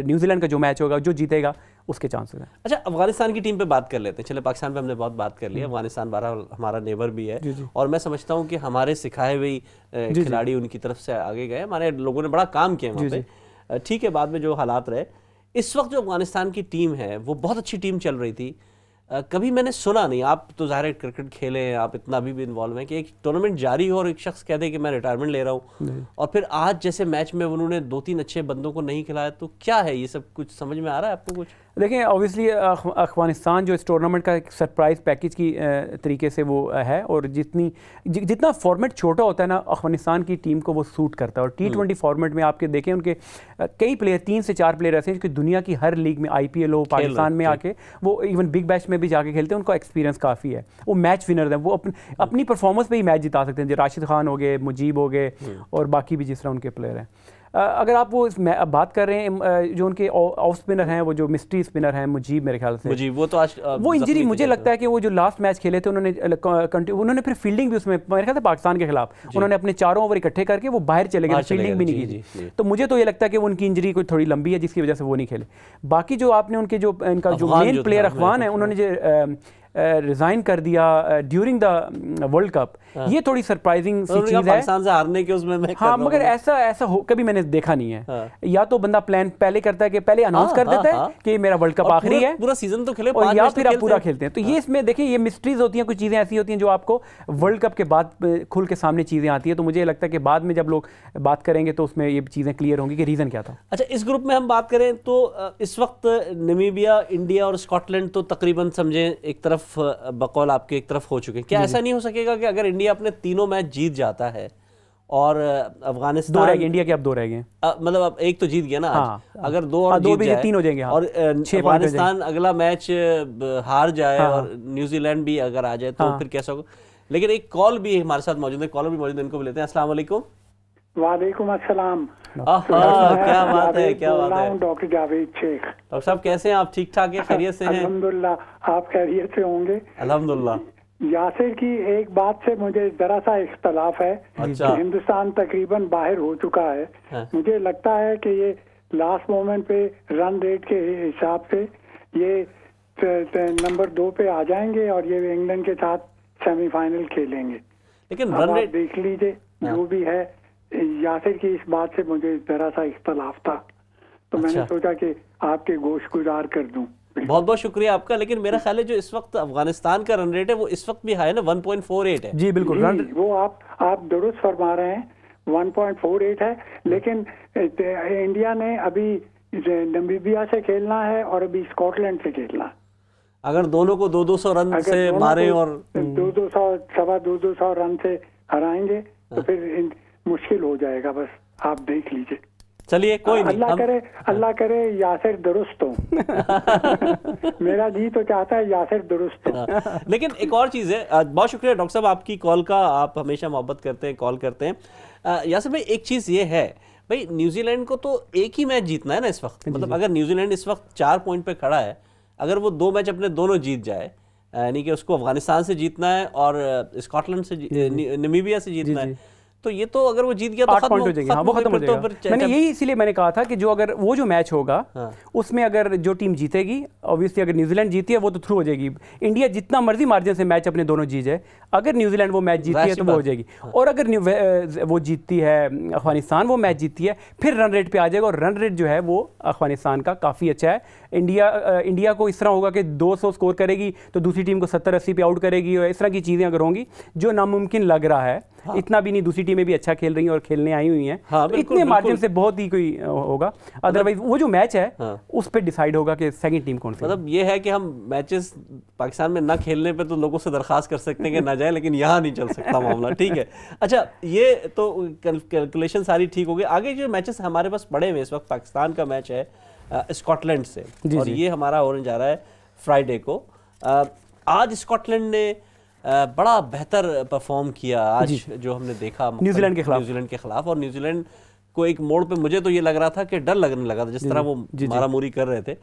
Speaker 2: न्यूजीलैंड का जो मैच होगा जो जीतेगा उसके चांसेस हैं।
Speaker 1: अच्छा, अफगानिस्तान की टीम पे बात कर लेते हैं। चले, पाकिस्तान पे हमने बहुत बात कर ली, अफगानिस्तान हमारा नेबर भी है और मैं समझता हूँ कि हमारे सिखाए हुए खिलाड़ी उनकी तरफ से आगे गए, हमारे लोगों ने बड़ा काम किया वहाँ पे। ठीक है, बाद में जो हालात रहे, इस वक्त जो अफगानिस्तान की टीम है वो बहुत अच्छी टीम चल रही थी। कभी मैंने सुना नहीं, आप तो ज़ाहिर क्रिकेट खेले हैं, आप इतना अभी भी इन्वॉल्व हैं, कि एक टूर्नामेंट जारी हो और एक शख्स कह दे कि मैं रिटायरमेंट ले रहा हूँ और फिर आज जैसे मैच में उन्होंने 2-3 अच्छे बंदों को नहीं खिलाया। तो क्या है ये सब, कुछ समझ में आ रहा है आपको कुछ?
Speaker 2: देखें, ऑब्वियसली अफगानिस्तान जो इस टूर्नामेंट का एक सरप्राइज़ पैकेज की तरीके से वो है और जितना फॉर्मेट छोटा होता है ना, अफगानिस्तान की टीम को वो सूट करता है। और T20 फॉर्मेट में आपके देखें उनके कई प्लेयर, 3 से 4 प्लेयर ऐसे हैं जो दुनिया की हर लीग में, IPL हो, पाकिस्तान में आके वो इवन बिग बैश में भी जाके खेलते हैं, उनका एक्सपीरियंस काफ़ी है, वो मैच विनर हैं, वो अपनी परफॉर्मेंस पे ही मैच जिता सकते हैं। जो राशिद खान हो गए, मुजीब हो गए और बाकी भी जिस तरह उनके प्लेयर हैं। अगर आप वो बात कर रहे हैं जो उनके ऑफ स्पिनर हैं, वो जो मिस्ट्री स्पिनर हैं, मुजीब, मेरे ख्याल से
Speaker 1: मुजीब, वो तो आज
Speaker 2: वो इंजरी, मुझे लगता है कि वो जो लास्ट मैच खेले थे उन्होंने फिर फील्डिंग भी उसमें, मेरे ख्याल से पाकिस्तान के खिलाफ उन्होंने अपने 4 ओवर इकट्ठे करके वो बाहर चले गए, फील्डिंग भी नहीं की। तो मुझे तो ये लगता है कि उनकी इंजरी कोई थोड़ी लंबी है जिसकी वजह से वो नहीं खेले। बाकी जो आपने उनके जो इनका जो मेन प्लेयर अफगान है, उन्होंने जो रिज़ाइन कर दिया ड्यूरिंग द वर्ल्ड कप, ये थोड़ी सरप्राइजिंग सी चीज़ है।
Speaker 1: पाकिस्तान से हारने के उसमें मैं
Speaker 2: हाँ, मगर ऐसा कभी मैंने देखा नहीं है। या तो बंदा प्लान पहले करता है कि पहले अनाउंस कर देता है कि मेरा वर्ल्ड कप आखिरी है,
Speaker 1: पूरा सीजन तो खेले,
Speaker 2: और या फिर आप पूरा खेलते हैं। तो ये इसमें देखिए ये मिस्ट्रीज होती हैं, कुछ चीज़ें ऐसी होती हैं जो आपको वर्ल्ड कप के बाद खुल के सामने चीज़ें आती हैं। तो मुझे लगता है कि बाद में जब लोग बात करेंगे तो उसमें ये चीज़ें क्लियर होंगी कि रीज़न क्या था।
Speaker 1: अच्छा, इस ग्रुप में हम बात करें तो इस वक्त नामीबिया, इंडिया और स्कॉटलैंड तो तकरीबन समझे एक तरफ, बकौल आपके एक तरफ हो चुके हैं। क्या ऐसा नहीं हो सकेगा कि अगर इंडिया अपने तीनों मैच जीत जाता है और अफगानिस्तान,
Speaker 2: दो रह गए इंडिया के, अब दो रह गए,
Speaker 1: मतलब अब एक तो जीत गया ना आज,
Speaker 2: हाँ,
Speaker 1: अगर दो और
Speaker 2: दो
Speaker 1: जीत जाए,
Speaker 2: तीन हो जाएंगे, हाँ,
Speaker 1: और अफगानिस्तान अगला मैच हार जाए,
Speaker 2: हाँ,
Speaker 1: और न्यूजीलैंड भी अगर आ जाए तो
Speaker 2: हाँ,
Speaker 1: फिर कैसा होगा। लेकिन एक कॉल भी हमारे साथ मौजूद है, कॉलर भी मौजूद है, इनको भी लेते हैं। अस्सलाम वालेकुम।
Speaker 4: वालेकुम अस्सलाम।
Speaker 1: क्या बात है, क्या बात है।
Speaker 4: डॉक्टर जावेद शेख।
Speaker 1: डॉक्टर साहब कैसे हैं आप? ठीक ठाक है, खैरियत से हैं?
Speaker 4: अल्हम्दुलिल्लाह, आप खैरियत से होंगे?
Speaker 1: अल्हम्दुलिल्लाह।
Speaker 4: यासिर की एक बात से मुझे जरा सा इख्तलाफ है।
Speaker 1: अच्छा।
Speaker 4: हिंदुस्तान तकरीबन बाहर हो चुका है।
Speaker 1: हाँ।
Speaker 4: मुझे लगता है कि ये लास्ट मोमेंट पे रन रेट के हिसाब से ये नंबर 2 पे आ जाएंगे और ये इंग्लैंड के साथ सेमीफाइनल खेलेंगे।
Speaker 1: लेकिन रन रेट
Speaker 4: देख लीजिए, जो भी है, यासिर की इस बात से मुझे जरा सा इख्तलाफ था, तो मैंने सोचा कि आपके गोश गुजार कर दूं।
Speaker 1: बहुत बहुत शुक्रिया आपका। लेकिन मेरा ख्याल है जो इस वक्त अफगानिस्तान का रन रेट है वो इस वक्त भी हाई है ना, 1.48 है।
Speaker 2: जी बिल्कुल,
Speaker 4: वो आप दुरुस्त फरमा रहे हैं, 1.48 है। लेकिन इंडिया ने अभी नामीबिया से खेलना है और अभी स्कॉटलैंड से खेलना है।
Speaker 1: अगर दोनों को 200 रन से मारे और
Speaker 4: 200 रन से हराएंगे तो फिर मुश्किल हो जाएगा। बस आप देख लीजिए।
Speaker 1: चलिए, कोई नहीं,
Speaker 4: अल्लाह करे यासिर दुरुस्त हो। मेरा जी तो चाहता है यासिर दुरुस्त हो।
Speaker 1: लेकिन एक और चीज़ है, बहुत शुक्रिया डॉक्टर साहब आपकी कॉल का, आप हमेशा मोहब्बत करते हैं, कॉल करते हैं। यासिर भाई, एक चीज़ ये है भाई, न्यूजीलैंड को तो एक ही मैच जीतना है ना इस वक्त। मतलब अगर न्यूजीलैंड इस वक्त 4 पॉइंट पे खड़ा है, अगर वो 2 मैच अपने दोनों जीत जाए, यानी कि उसको अफगानिस्तान से जीतना है और स्कॉटलैंड से, नामीबिया से जीतना है, तो ये तो अगर वो जीत गया तो
Speaker 2: 8 पॉइंट हो जाएंगे। हाँ, वो खत्म हो जाएगा। मैंने यही इसीलिए मैंने कहा था कि जो अगर वो जो मैच होगा, हाँ, उसमें अगर जो टीम जीतेगी, ऑब्वियसली अगर न्यूजीलैंड जीती है वो तो थ्रू हो जाएगी। इंडिया जितना मर्जी मार्जिन से मैच अपने दोनों जीत जाए, अगर न्यूजीलैंड वो मैच जीतती है तो वो हो जाएगी। हाँ। और अगर वो जीतती है, अफगानिस्तान वो मैच जीतती है, फिर रन रेट पे आ जाएगा, और रन रेट जो है वो अफगानिस्तान का काफ़ी अच्छा है। इंडिया को इस तरह होगा कि 200 स्कोर करेगी तो दूसरी टीम को 70-80 पे आउट करेगी, और इस तरह की चीज़ें अगर होंगी, जो नामुमकिन लग रहा है। हाँ। इतना भी नहीं, दूसरी टीमें भी अच्छा खेल रही हैं और खेलने आई हुई हैं। हाँ, तो इतने मार्जिन से बहुत ही कोई होगा। अदरवाइज वो जो मैच है, हाँ, उस पर डिसाइड होगा कि सेकंड टीम कौन सी।
Speaker 1: मतलब ये है कि हम मैचेस पाकिस्तान में ना खेलने पे तो लोगों से दरखास्त कर सकते हैं कि ना जाए, लेकिन यहाँ नहीं चल सकता मामला। ठीक है, अच्छा, ये तो कैलकुलेशन सारी ठीक हो गई। आगे जो मैचेस हमारे पास पड़े हुए इस वक्त, पाकिस्तान का मैच है स्कॉटलैंड से, और ये हमारा होने जा रहा है फ्राइडे को। आज स्कॉटलैंड ने बड़ा बेहतर परफॉर्म किया आज, जो हमने देखा न्यूजीलैंड के खिलाफ। और न्यूजीलैंड को एक मोड़ पे मुझे तो ये लग रहा था कि डर लगने लगा था, जिस तरह वो मारामारी कर रहे थे।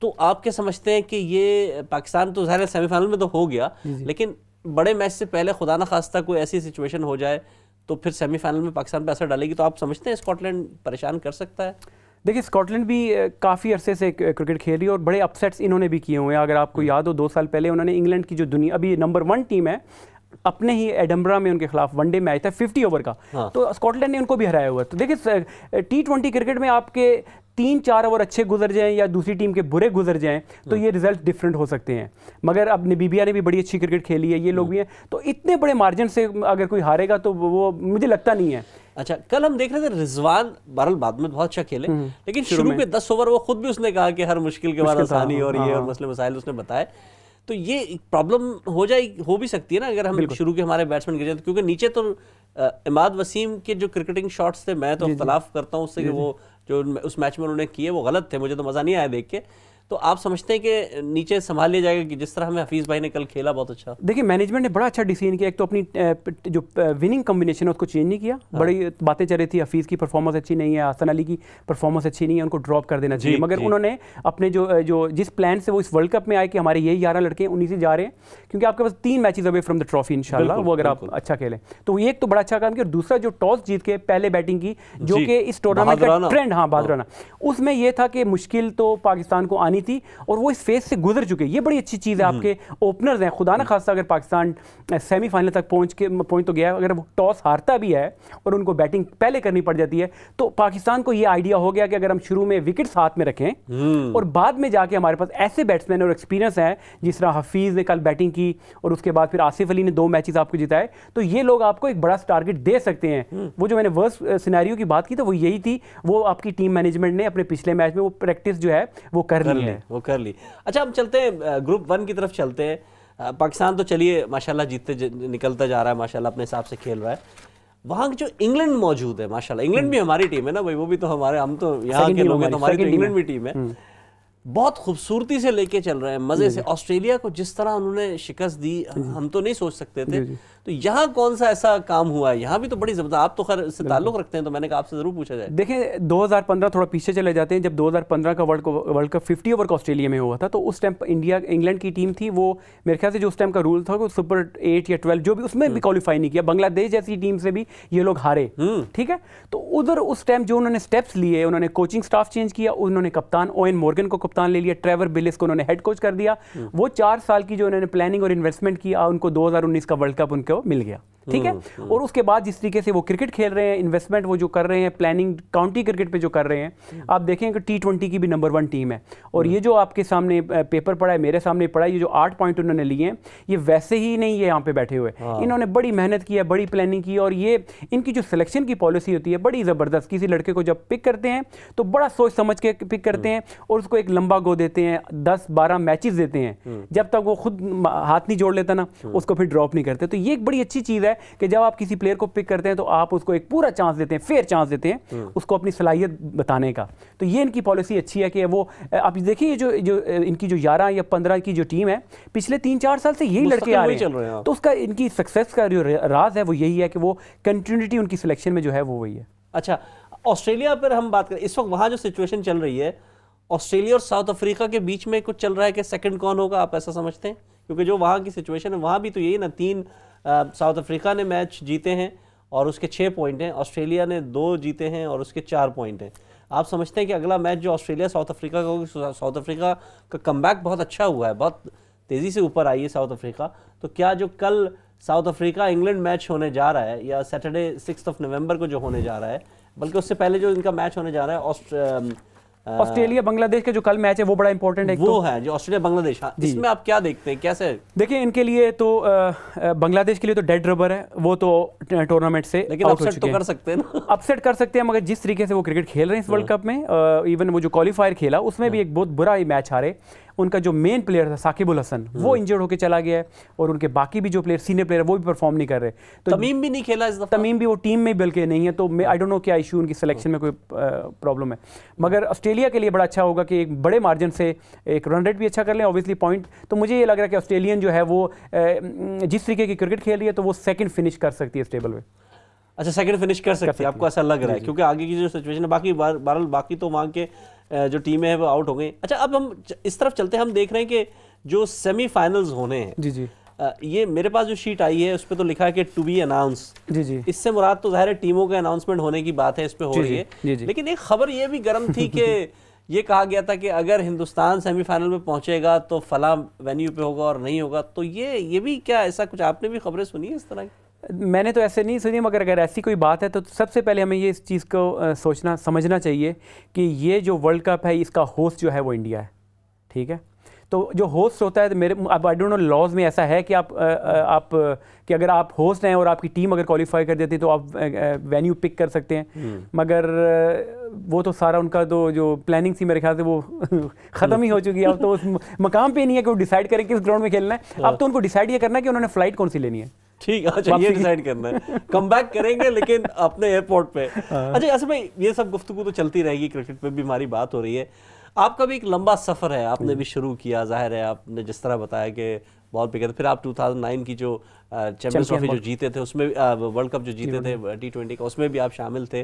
Speaker 1: तो आप क्या समझते हैं कि ये पाकिस्तान तो ज़ाहिर है सेमीफाइनल में तो हो गया, लेकिन बड़े मैच से पहले खुदा न खास्ता कोई ऐसी सिचुएशन हो जाए तो फिर सेमीफाइनल में पाकिस्तान पे असर डालेगी, तो आप समझते हैं स्कॉटलैंड परेशान कर सकता है?
Speaker 2: देखिए, स्कॉटलैंड भी काफ़ी अरसे से क्रिकेट खेल रही है और बड़े अपसेट्स इन्होंने भी किए हुए हैं। अगर आपको याद हो, 2 साल पहले उन्होंने इंग्लैंड की जो दुनिया अभी नंबर 1 टीम है, अपने ही एडम्बरा में उनके खिलाफ वनडे मैच था 50 ओवर का। हाँ। तो स्कॉटलैंड ने उनको भी हराया हुआ है। तो देखिए, T20 क्रिकेट में आपके 3-4 ओवर अच्छे गुजर जाएं या दूसरी टीम के बुरे गुजर जाएं तो ये रिजल्ट डिफरेंट हो सकते हैं। मगर अब नामीबिया ने भी बड़ी अच्छी क्रिकेट खेली है, ये लोग भी हैं, तो इतने बड़े मार्जिन से अगर कोई हारेगा तो वो मुझे लगता नहीं है।
Speaker 1: अच्छा, कल हम देख रहे थे रिजवान बहरहाल बाद में बहुत अच्छा खेले, लेकिन शुरू के 10 ओवर वो खुद भी उसने कहा कि हर मुश्किल के बाद आसानी और ये और मसले मसाइल उसने बताए। तो ये प्रॉब्लम हो भी सकती है ना अगर हम शुरू के हमारे बैट्समैन गिर जाए, क्योंकि नीचे तो इमाद वसीम के जो क्रिकेटिंग शॉट्स थे, मैं तो इख्तलाफ करता हूँ उससे कि वो जो उस मैच में उन्होंने किए वो गलत थे, मुझे तो मज़ा नहीं आया देख के। तो आप समझते हैं कि नीचे संभाल लिया जाएगा कि जिस तरह हमें हफीज़ भाई ने कल खेला बहुत अच्छा?
Speaker 2: देखिए, मैनेजमेंट ने बड़ा अच्छा डिसीजन किया। एक तो अपनी जो विनिंग कॉम्बिनेशन है उसको चेंज नहीं किया। हाँ। बड़ी बातें चल रही थी हफीज़ की परफॉर्मेंस अच्छी नहीं है, हसन अली की परफॉर्मेंस अच्छी नहीं है, उनको ड्रॉप कर देना चाहिए। मगर उन्होंने अपने जो जिस प्लान से वो इस वर्ल्ड कप में आए कि हमारे ये 11 लड़के उन्हीं से जा रहे हैं, क्योंकि आपके पास 3 matches away from the trophy इंशाल्लाह, वो अगर आप अच्छा खेलें तो एक तो बड़ा अच्छा काम किया। और दूसरा जो टॉस जीत के पहले बैटिंग की, जो कि इस टूर्नामेंट का ट्रेंड, हाँ, बहादुराना, उसमें यह था कि मुश्किल तो पाकिस्तान को आनी आनी थी और वो इस फेज से गुजर चुके। ये बड़ी अच्छी चीज़ है, आपके ओपनर्स हैं, खुदा ना खास्ता अगर पाकिस्तान सेमीफाइनल तक पहुंच तो गया, अगर वो टॉस हारता भी है और उनको बैटिंग पहले करनी पड़ जाती है तो पाकिस्तान को ये आइडिया हो गया कि अगर हम शुरू में विकेट्स हाथ में रखें और बाद में जाके हमारे पास ऐसे बैट्समैन और एक्सपीरियंस है, जिस तरह हफीज़ ने कल बैटिंग की और उसके बाद फिर आसिफ अली ने 2 मैचेस आपको जिताए, तो ये लोग आपको एक बड़ा टारगेट दे सकते हैं। वो जो मैंने वर्स्ट सिनेरियो की बात की तो वो यही थी, वो आपकी टीम मैनेजमेंट ने अपने पिछले मैच में वो प्रैक्टिस जो है वो कर ली।
Speaker 1: अच्छा, हम चलते हैं ग्रुप 1 की तरफ चलते हैं। पाकिस्तान तो चलिए माशाल्लाह जीतते निकलता जा रहा है, माशाल्लाह अपने हिसाब से खेल रहा है। वहाँ जो इंग्लैंड मौजूद है, माशाल्लाह इंग्लैंड भी हमारी टीम है ना भाई, वो भी तो हमारे, हम तो यहाँ के लोग हैं, तो हमारी तो इंग्लैंड भी टीम है, बहुत खूबसूरती से लेके चल रहे हैं, मजे से। ऑस्ट्रेलिया को जिस तरह उन्होंने शिकस्त दी हम तो नहीं सोच सकते थे। तो यहाँ कौन सा ऐसा काम हुआ है? यहाँ भी तो बड़ी जबरदस्त, आप तो खैर इससे ताल्लुक रखते हैं तो मैंने कहा आपसे जरूर पूछा जाए।
Speaker 2: देखें 2015 थोड़ा पीछे चले जाते हैं, जब 2015 का वर्ल्ड कप 50 ओवर का ऑस्ट्रेलिया में हुआ था, तो उस टाइम इंग्लैंड की टीम थी, वो मेरे ख्याल से जो उस टाइम का रूल था वो सुपर 8 या 12 जो भी, उसमें भी क्वालिफाई नहीं किया। बांग्लादेश जैसी टीम से भी ये लोग हारे, ठीक है। तो उधर उस टाइम जो उन्होंने स्टेप्स लिए, उन्होंने कोचिंग स्टाफ चेंज किया, उन्होंने कप्तान ओवेन मॉर्गन को कप्तान ले लिया, ट्रेवर बिलिस को उन्होंने हेड कोच कर दिया। वो 4 साल की जो उन्होंने प्लानिंग और इन्वेस्टमेंट किया, उनको 2019 का वर्ल्ड कप उनको मिल गया, ठीक है। और उसके बाद जिस तरीके से वो क्रिकेट खेल रहे हैं, इन्वेस्टमेंट वो जो कर रहे हैं, प्लानिंग काउंटी क्रिकेट पे जो कर रहे हैं, आप देखें कि T20 की भी नंबर 1 टीम है। और ये जो आपके सामने पेपर पड़ा है, मेरे सामने पड़ा है, ये जो 8 पॉइंट उन्होंने लिए हैं, ये वैसे ही नहीं है यहाँ पे बैठे हुए, इन्होंने बड़ी मेहनत की है, बड़ी प्लानिंग की। और ये इनकी जो सिलेक्शन की पॉलिसी होती है बड़ी ज़बरदस्त। किसी लड़के को जब पिक करते हैं तो बड़ा सोच समझ के पिक करते हैं और उसको एक लंबा गो देते हैं, 10-12 मैचेस देते हैं, जब तक वो खुद हाथ नहीं जोड़ लेता ना उसको फिर ड्रॉप नहीं करते। तो ये एक बड़ी अच्छी चीज़ है कि जब आप किसी प्लेयर को पिक करते हैं तो आप उसको एक पूरा चांस देते हैं, फेयर चांस देते हैं उसको अपनी सलाहियत बताने का। तो ये इनकी पॉलिसी अच्छी है कि वो, आप देखिए जो इनकी जो 11 या 15 की जो टीम है, पिछले 3-4 साल से यही लड़के आ रहे हैं। तो उसका इनकी सक्सेस का जो राज है वो यही है कि वो कंटिन्यूटी उनकी सिलेक्शन में जो है वो वही है।
Speaker 1: अच्छा, ऑस्ट्रेलिया पर हम बात करें, इस वक्त वहाँ जो सिचुएशन चल रही है ऑस्ट्रेलिया और साउथ अफ्रीका के बीच में कुछ चल रहा है कि सेकंड कौन होगा, आप ऐसा समझते हैं? क्योंकि जो वहाँ की सिचुएशन है वहाँ भी तो यही ना, 3 साउथ अफ्रीका ने मैच जीते हैं और उसके 6 पॉइंट हैं, ऑस्ट्रेलिया ने 2 जीते हैं और उसके 4 पॉइंट हैं। आप समझते हैं कि अगला मैच जो ऑस्ट्रेलिया साउथ अफ्रीका का होगा, साउथ अफ्रीका का कमबैक बहुत अच्छा हुआ है, बहुत तेज़ी से ऊपर आई है साउथ अफ्रीका, तो क्या जो कल साउथ अफ्रीका इंग्लैंड मैच होने जा रहा है, या सैटरडे 6 नवंबर को जो होने जा रहा है, बल्कि उससे पहले जो इनका मैच होने जा रहा है
Speaker 2: ऑस्ट्रेलिया बांग्लादेश के जो कल मैच है वो बड़ा इंपॉर्टेंट है,
Speaker 1: वो है जो ऑस्ट्रेलिया बांग्लादेश। हाँ, इसमें आप क्या देखते हैं, कैसे?
Speaker 2: देखिए इनके लिए तो बांग्लादेश के लिए तो डेड रबर है, वो तो टूर्नामेंट से
Speaker 1: लेकिन अपसेट तो कर सकते हैं ना।
Speaker 2: अपसेट कर सकते हैं, मगर जिस तरीके से वो क्रिकेट खेल रहे हैं इस वर्ल्ड कप में, इवन वो जो क्वालिफायर खेला उसमें भी एक बहुत बुरा ही मैच हारे। उनका जो मेन प्लेयर था साकिबुल हसन वो इंजर्ड होकर चला गया है और उनके बाकी भी जो प्लेयर सीनियर प्लेयर वो भी परफॉर्म नहीं कर रहे। तो
Speaker 1: तमीम भी नहीं खेला इस दफा,
Speaker 2: तमीम भी वो टीम में बल्कि नहीं है, तो आई डोंट नो क्या इशू उनकी सिलेक्शन में कोई प्रॉब्लम है। मगर ऑस्ट्रेलिया के लिए बड़ा अच्छा होगा कि एक बड़े मार्जिन से एक रन रेट भी अच्छा कर लें, ऑब्वियसली पॉइंट। तो मुझे ये लग रहा है कि ऑस्ट्रेलियन जो है वो जिस तरीके की क्रिकेट खेल रही है तो वो सेकंड फिनिश कर सकती है इस टेबल में।
Speaker 1: अच्छा, सेकंड फिनिश कर सकती है, आपको ऐसा लग रहा है? क्योंकि आगे की जो सिचुएशन है, बाकी तो वहाँ के जो टीमें हैं वो आउट हो गई। अच्छा, अब हम इस तरफ चलते हैं, हम देख रहे हैं कि जो सेमीफाइनल्स होने हैं,
Speaker 2: जी जी,
Speaker 1: ये मेरे पास जो शीट आई है उस पर तो लिखा है कि टू बी अनाउंस।
Speaker 2: जी जी,
Speaker 1: इससे मुराद तो ज़ाहिर है टीमों के अनाउंसमेंट होने की बात है, इस पे हो रही है। लेकिन एक खबर ये भी गर्म थी कि ये कहा गया था कि अगर हिंदुस्तान सेमीफाइनल में पहुंचेगा तो फला वेन्यू पे होगा और नहीं होगा। तो ये भी क्या ऐसा कुछ आपने भी खबरें सुनी है इस तरह की?
Speaker 2: मैंने तो ऐसे नहीं सुनी, मगर अगर ऐसी कोई बात है तो सबसे पहले हमें ये इस चीज़ को सोचना समझना चाहिए कि ये जो वर्ल्ड कप है इसका होस्ट जो है वो इंडिया है, ठीक है। तो जो होस्ट होता है, मेरे अब आई डोंट नो लॉज में ऐसा है कि आप कि अगर आप होस्ट हैं और आपकी टीम अगर क्वालिफाई कर देती है तो आप वेन्यू पिक कर सकते हैं, मगर वो तो सारा उनका तो जो प्लानिंग थी मेरे ख्याल से वो ख़त्म ही हो चुकी है। अब तो उस मकाम पे नहीं है कि वो डिसाइड करें किस ग्राउंड में खेलना है, अब तो उनको डिसाइड ये करना है कि उन्होंने फ्लाइट कौन सी लेनी है।
Speaker 1: ठीक है, अच्छा ये डिसाइड करना है, कम बैक करेंगे लेकिन अपने एयरपोर्ट पे। अच्छा असद भाई, ये सब गुफ्तगू तो चलती रहेगी, क्रिकेट पे भी हमारी बात हो रही है। आपका भी एक लंबा सफ़र है, आपने भी शुरू किया, जाहिर है आपने जिस तरह बताया कि बॉल पे, फिर आप 2009 की जो चैंपियंस ट्रॉफी जो जीते थे उसमें, वर्ल्ड कप जो जीते थे T20 का, उसमें भी आप शामिल थे।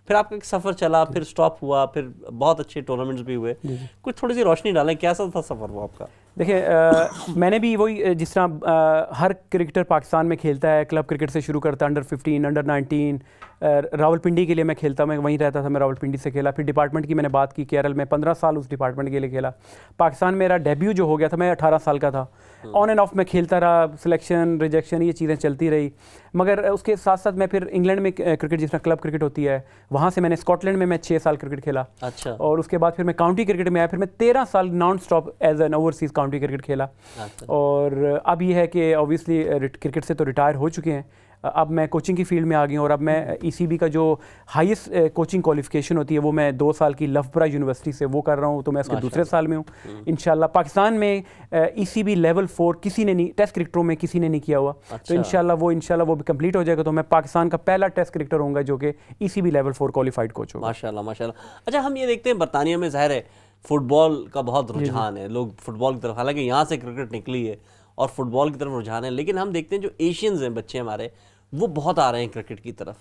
Speaker 1: फिर आपका एक सफ़र चला, फिर स्टॉप हुआ, फिर बहुत अच्छे टूर्नामेंट्स भी हुए। कुछ थोड़ी सी रोशनी डालें, कैसा था सफ़र वो आपका?
Speaker 2: देखिए मैंने भी वही, जिस तरह हर क्रिकेटर पाकिस्तान में खेलता है, क्लब क्रिकेट से शुरू करता है, अंडर 15, अंडर 19, रावलपिंडी के लिए मैं खेलता, मैं वहीं रहता था, मैं रावलपिंडी से खेला। फिर डिपार्टमेंट की मैंने बात की, केरल में 15 साल उस डिपार्टमेंट के लिए खेला। पाकिस्तान मेरा डेब्यू जो हो गया था, मैं 18 साल का था। ऑन एंड ऑफ मैं खेलता रहा, सिलेक्शन रिजेक्शन ये चीज़ें चलती रही। मगर उसके साथ साथ मैं फिर इंग्लैंड में क्रिकेट, जिस तरह क्लब क्रिकेट होती है, वहाँ से मैंने स्कॉटलैंड में मैं 6 साल क्रिकेट खेला।
Speaker 1: अच्छा।
Speaker 2: और उसके बाद फिर मैं काउंटी क्रिकेट में आया, फिर मैं 13 साल non stop as an overseas county cricket खेला।
Speaker 1: अच्छा।
Speaker 2: और अब ये है कि ऑब्वियसली क्रिकेट से तो रिटायर हो चुके हैं, अब मैं कोचिंग की फील्ड में आ गई हूँ। और अब मैं ECB का जो हाईएस्ट कोचिंग क्वालिफिकेशन होती है वो मैं 2 साल की लवपुरा यूनिवर्सिटी से वो कर रहा हूँ, तो मैं उसके दूसरे साल में हूँ इंशाल्लाह। पाकिस्तान में ECB लेवल 4 किसी ने नहीं, टेस्ट क्रिकेटरों में किसी ने नहीं किया हुआ। तो इंशाल्लाह वो भी कंप्लीट हो जाएगा, तो मैं पाकिस्तान का पहला टेस्ट क्रिकेटर होऊंगा जो कि ECB लेवल 4 क्वालिफाइड कोच होगा।
Speaker 1: माशाल्लाह माशाल्लाह। अच्छा, हम ये देखते हैं बरतानिया में ज़ाहिर है फुटबॉल का बहुत रुझान है, लोग फुटबॉल की तरफ, हालांकि यहाँ से क्रिकेट निकली है और फुटबॉल की तरफ रुझान है, लेकिन हम देखते हैं जो एशियंस हैं बच्चे हमारे, वो बहुत आ रहे हैं क्रिकेट की तरफ।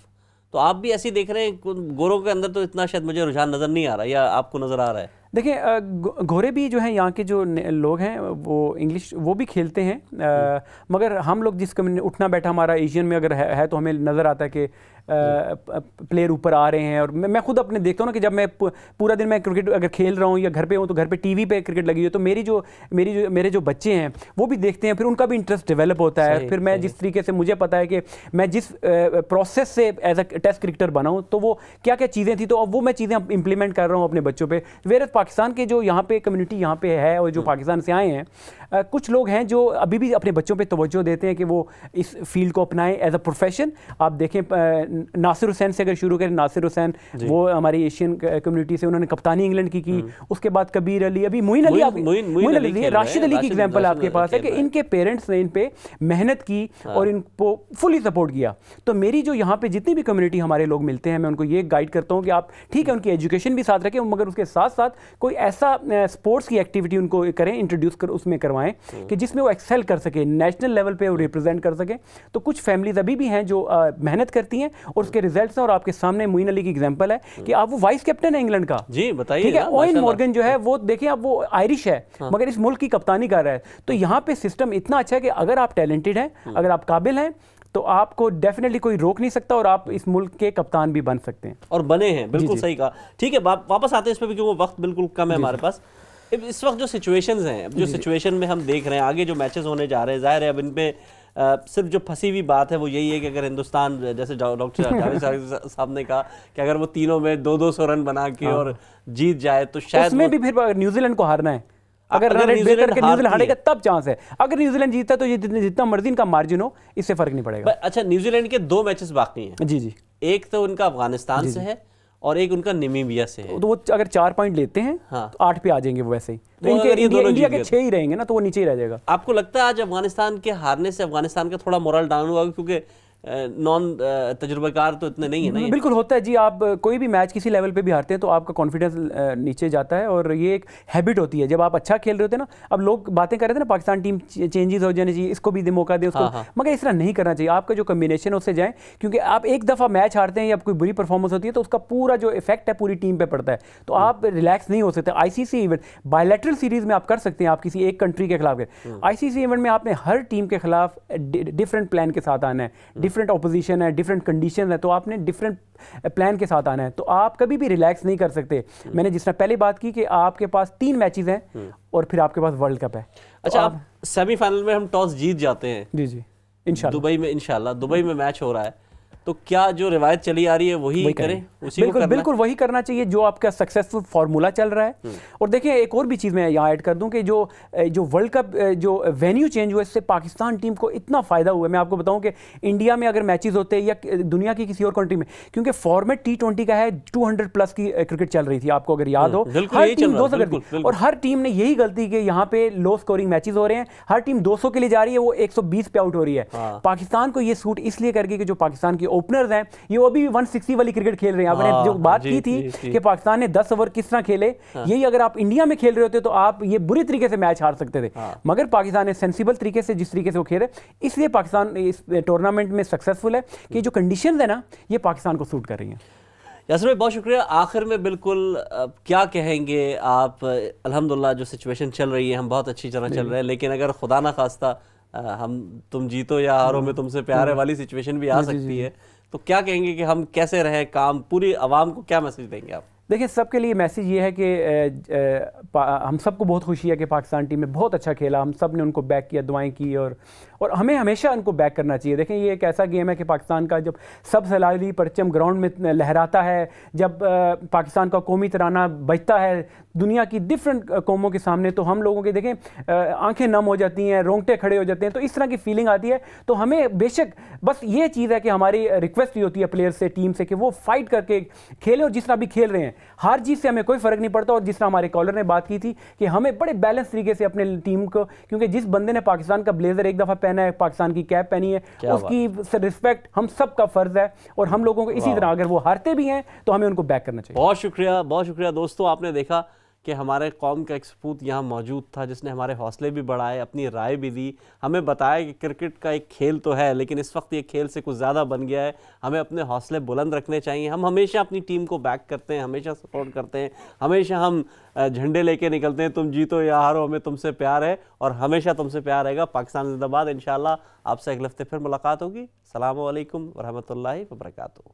Speaker 1: तो आप भी ऐसे ही देख रहे हैं? गोरों के अंदर तो इतना शायद मुझे रुझान नज़र नहीं आ रहा, या आपको नज़र आ रहा है?
Speaker 2: देखिए, घोड़े भी जो हैं यहाँ के जो लोग हैं वो इंग्लिश वो भी खेलते हैं, मगर हम लोग जिस कम्युनिटी उठना बैठा हमारा एशियन में अगर है तो हमें नज़र आता है कि प्लेयर ऊपर आ रहे हैं। और मैं खुद अपने देखता हूँ ना कि जब मैं पूरा दिन मैं क्रिकेट अगर खेल रहा हूँ या घर पे हूँ तो घर पे टीवी पे क्रिकेट लगी है, तो मेरे जो बच्चे हैं वो भी देखते हैं, फिर उनका भी इंटरेस्ट डेवलप होता है। फिर मैं जिस तरीके से मुझे पता है कि मैं जिस प्रोसेस से एज अ टेस्ट क्रिकेटर बना हूँ तो वो क्या क्या चीज़ें थी, तो अब वो मैं चीज़ें इंप्लीमेंट कर रहा हूँ अपने बच्चों पर। वेर पाकिस्तान के जो यहाँ पे कम्युनिटी यहाँ पे है और जो पाकिस्तान से आए हैं, कुछ लोग हैं जो अभी भी अपने बच्चों पे तवज्जो देते हैं कि वो इस फील्ड को अपनाएं एज अ प्रोफेशन। आप देखें नासिर हुसैन से अगर शुरू करें, नासिर हुसैन वो हमारी एशियन कम्युनिटी से, उन्होंने कप्तानी इंग्लैंड की। उसके बाद कबीर अली, अभी मोइन अली, राशिद अली की एग्जाम्पल आपके पास है कि इनके पेरेंट्स ने इन पे मेहनत की और इनको फुली सपोर्ट किया। तो मेरी जो यहाँ पे जितनी भी कम्युनिटी हमारे लोग मिलते हैं, मैं उनको ये गाइड करता हूँ कि आप ठीक है उनकी एजुकेशन भी साथ रखें, मगर उसके साथ साथ कोई ऐसा स्पोर्ट्स की एक्टिविटी उनको करें, इंट्रोड्यूस कर उसमें करवाएं कि जिसमें वो एक्सेल कर सके, नेशनल लेवल पे वो रिप्रेजेंट कर सके। तो कुछ फैमिलीज अभी भी हैं जो मेहनत करती हैं और उसके रिजल्ट्स हैं। और आपके सामने मोइन अली की एग्जांपल है कि आप वो वाइस कैप्टन है इंग्लैंड का।
Speaker 1: जी बताइए।
Speaker 2: ठीक है, ओवेन मॉर्गन जो है वो देखिए, अब वो आयरिश है मगर इस मुल्क की कप्तानी कर रहा है। तो यहाँ पे सिस्टम इतना अच्छा है कि अगर आप टैलेंटेड हैं, अगर आप काबिल हैं, तो आपको डेफिनेटली कोई रोक नहीं सकता और आप इस मुल्क के कप्तान भी बन सकते हैं और
Speaker 1: बने हैं। बिल्कुल सही कहा। ठीक है, वापस आते हैं इस पर भी क्योंकि वक्त बिल्कुल कम है हमारे पास। इस वक्त जो सिचुएशंस हैं, जो सिचुएशन में हम देख रहे हैं, आगे जो मैचेस होने जा रहे हैं, जाहिर है अब इन पे सिर्फ जो फंसी हुई बात है वो यही है कि अगर हिंदुस्तान, जैसे डॉक्टर जावेद साहब ने कहा कि अगर वो तीनों में 200 रन बना के और जीत जाए तो शायद
Speaker 2: उसमें भी फिर न्यूजीलैंड को हारना है। अगर न्यूजीलैंड हारेगा तब चांस है, अगर न्यूजीलैंड जीतता तो ये जितना मर्जी का मार्जिन हो इससे फर्क नहीं पड़ेगा।
Speaker 1: अच्छा, न्यूजीलैंड के 2 मैचेस बाकी हैं।
Speaker 2: जी जी,
Speaker 1: एक तो उनका अफगानिस्तान से है और एक उनका नामीबिया से है।
Speaker 2: तो वो अगर 4 पॉइंट लेते हैं तो 8 पे आ जाएंगे वो वैसे ही। तो इंडिया के 6 ही रहेंगे ना, तो वो नीचे ही रह जाएगा।
Speaker 1: आपको लगता है आज अफगानिस्तान के हारने से अफगानिस्तान का थोड़ा मोरल डाउन हुआ, क्योंकि नॉन तजुर्बेकार तो इतने नहीं है ना?
Speaker 2: बिल्कुल होता है जी। आप कोई भी मैच किसी लेवल पे भी हारते हैं तो आपका कॉन्फिडेंस नीचे जाता है और ये एक हैबिट होती है। जब आप अच्छा खेल रहे होते हैं ना, अब लोग बातें कर रहे थे ना पाकिस्तान टीम चेंजेस हो जाने चाहिए, इसको भी मौका दे उसको, मगर इस तरह नहीं करना चाहिए। आपका जो कम्बिनेशन है उससे जाएं, क्योंकि आप एक दफ़ा मैच हारते हैं या कोई बुरी परफॉर्मेंस होती है तो उसका पूरा जो इफेक्ट है पूरी टीम पर पड़ता है। तो आप रिलैक्स नहीं हो सकते। ICC इवेंट, बायलैटरल सीरीज में आप कर सकते हैं, आप किसी एक कंट्री के खिलाफ। ICC इवेंट में आपने हर टीम के खिलाफ डिफरेंट प्लान के साथ आना है, डिफरेंट ऑपोजिशन है, डिफरेंट कंडीशन है, तो आपने डिफरेंट प्लान के साथ आना है। तो आप कभी भी रिलैक्स नहीं कर सकते। मैंने जिस तरह पहले बात की कि आपके पास 3 मैचेस हैं और फिर आपके पास वर्ल्ड कप है।
Speaker 1: अच्छा, आप सेमीफाइनल में हम टॉस जीत जाते हैं।
Speaker 2: जी जी, इंशाल्लाह
Speaker 1: दुबई में, इंशाल्लाह दुबई में मैच हो रहा है, तो क्या जो रिवायत चली आ रही है वही करें? उसी
Speaker 2: बिल्कुल बिल्कुल वही करना चाहिए जो आपका सक्सेसफुल फार्मूला चल रहा है। और देखिए एक और भी चीज़ मैं यहाँ ऐड कर दूं कि जो वर्ल्ड कप जो वेन्यू चेंज हुआ, इससे पाकिस्तान टीम को इतना फ़ायदा हुआ है। मैं आपको बताऊं कि इंडिया में अगर मैचेस होते हैं या दुनिया की किसी और कंट्री में, क्योंकि फॉर्मेट T20 का है, 200+ की क्रिकेट चल रही थी, आपको अगर याद हो, हर टीम 200 करती और हर टीम ने यही गलती की, यहाँ पे लो स्कोरिंग मैचेस हो रहे हैं, हर टीम 200 के लिए जा रही है, वो 120 पे आउट हो रही है। पाकिस्तान को ये सूट इसलिए करके कि जो पाकिस्तान के ओपनर्स हैं ये वो भी 160 वाली क्रिकेट खेल रहे हैं। आपने जो बात की थी कि पाकिस्तान ने 10 ओवर किस तरह खेले, यही अगर आप इंडिया में खेल रहे होते तो आप ये बुरी तरीके से मैच हार सकते थे। मगर पाकिस्तान ने सेंसिबल तरीके से, जिस तरीके से वो खेले, इसलिए पाकिस्तान इस टूर्नामेंट में सक्सेसफुल है कि जो कंडीशंस है ना ये पाकिस्तान को सूट कर रही हैं।
Speaker 1: यासर भाई बहुत शुक्रिया। आखिर में बिल्कुल क्या कहेंगे आप? अल्हम्दुलिल्लाह जो सिचुएशन चल रही है, हम बहुत अच्छी तरह चल रहे हैं, लेकिन अगर खुदा ना खास्ता तुम जीतो या हारो में तुमसे प्यार है वाली सिचुएशन भी आ सकती है, तो क्या कहेंगे कि हम कैसे रहें काम, पूरी आवाम को क्या मैसेज देंगे आप?
Speaker 2: देखिए, सबके लिए मैसेज ये है कि हम सबको बहुत खुशी है कि पाकिस्तान टीम में बहुत अच्छा खेला, हम सब ने उनको बैक किया, दुआएं की, और हमें हमेशा उनको बैक करना चाहिए। देखें, ये एक ऐसा गेम है कि पाकिस्तान का जब सब सलाली परचम ग्राउंड में लहराता है, जब पाकिस्तान का कौमी तराना बजता है दुनिया की डिफरेंट कौमों के सामने, तो हम लोगों के देखें आंखें नम हो जाती हैं, रोंगटे खड़े हो जाते हैं, तो इस तरह की फीलिंग आती है। तो हमें बेशक बस ये चीज़ है कि हमारी रिक्वेस्ट भी होती है प्लेयर से, टीम से, कि वो फाइट करके खेलें, और जिस तरह भी खेल रहे हैं, हार जीत से हमें कोई फ़र्क नहीं पड़ता। और जिस तरह हमारे कॉलर ने बात की थी कि हमें बड़े बैलेंस तरीके से अपने टीम को, क्योंकि जिस बंदे ने पाकिस्तान का ब्लेजर एक दफ़ा पहना है, पाकिस्तान की कैप पहनी है, उसकी रिस्पेक्ट हम सब का फ़र्ज़ है, और हम लोगों को इसी तरह अगर वो हारते भी हैं तो हमें उनको बैक करना चाहिए।
Speaker 1: बहुत शुक्रिया, बहुत शुक्रिया दोस्तों। आपने देखा कि हमारे कौम का एक सपूत यहाँ मौजूद था जिसने हमारे हौसले भी बढ़ाए, अपनी राय भी दी, हमें बताया कि क्रिकेट का एक खेल तो है लेकिन इस वक्त ये खेल से कुछ ज़्यादा बन गया है, हमें अपने हौसले बुलंद रखने चाहिए। हम हमेशा अपनी टीम को बैक करते हैं, हमेशा सपोर्ट करते हैं, हमेशा हम झंडे लेके निकलते हैं, तुम जीतो या हारो हमें तुमसे प्यार है और हमेशा तुमसे प्यार रहेगा। पाकिस्तान जिंदाबाद। इंशाल्लाह आपसे अगले हफ्ते फिर मुलाकात होगी। अस्सलामु अलैकुम वरहमतुल्लाहि वबरकातुहू।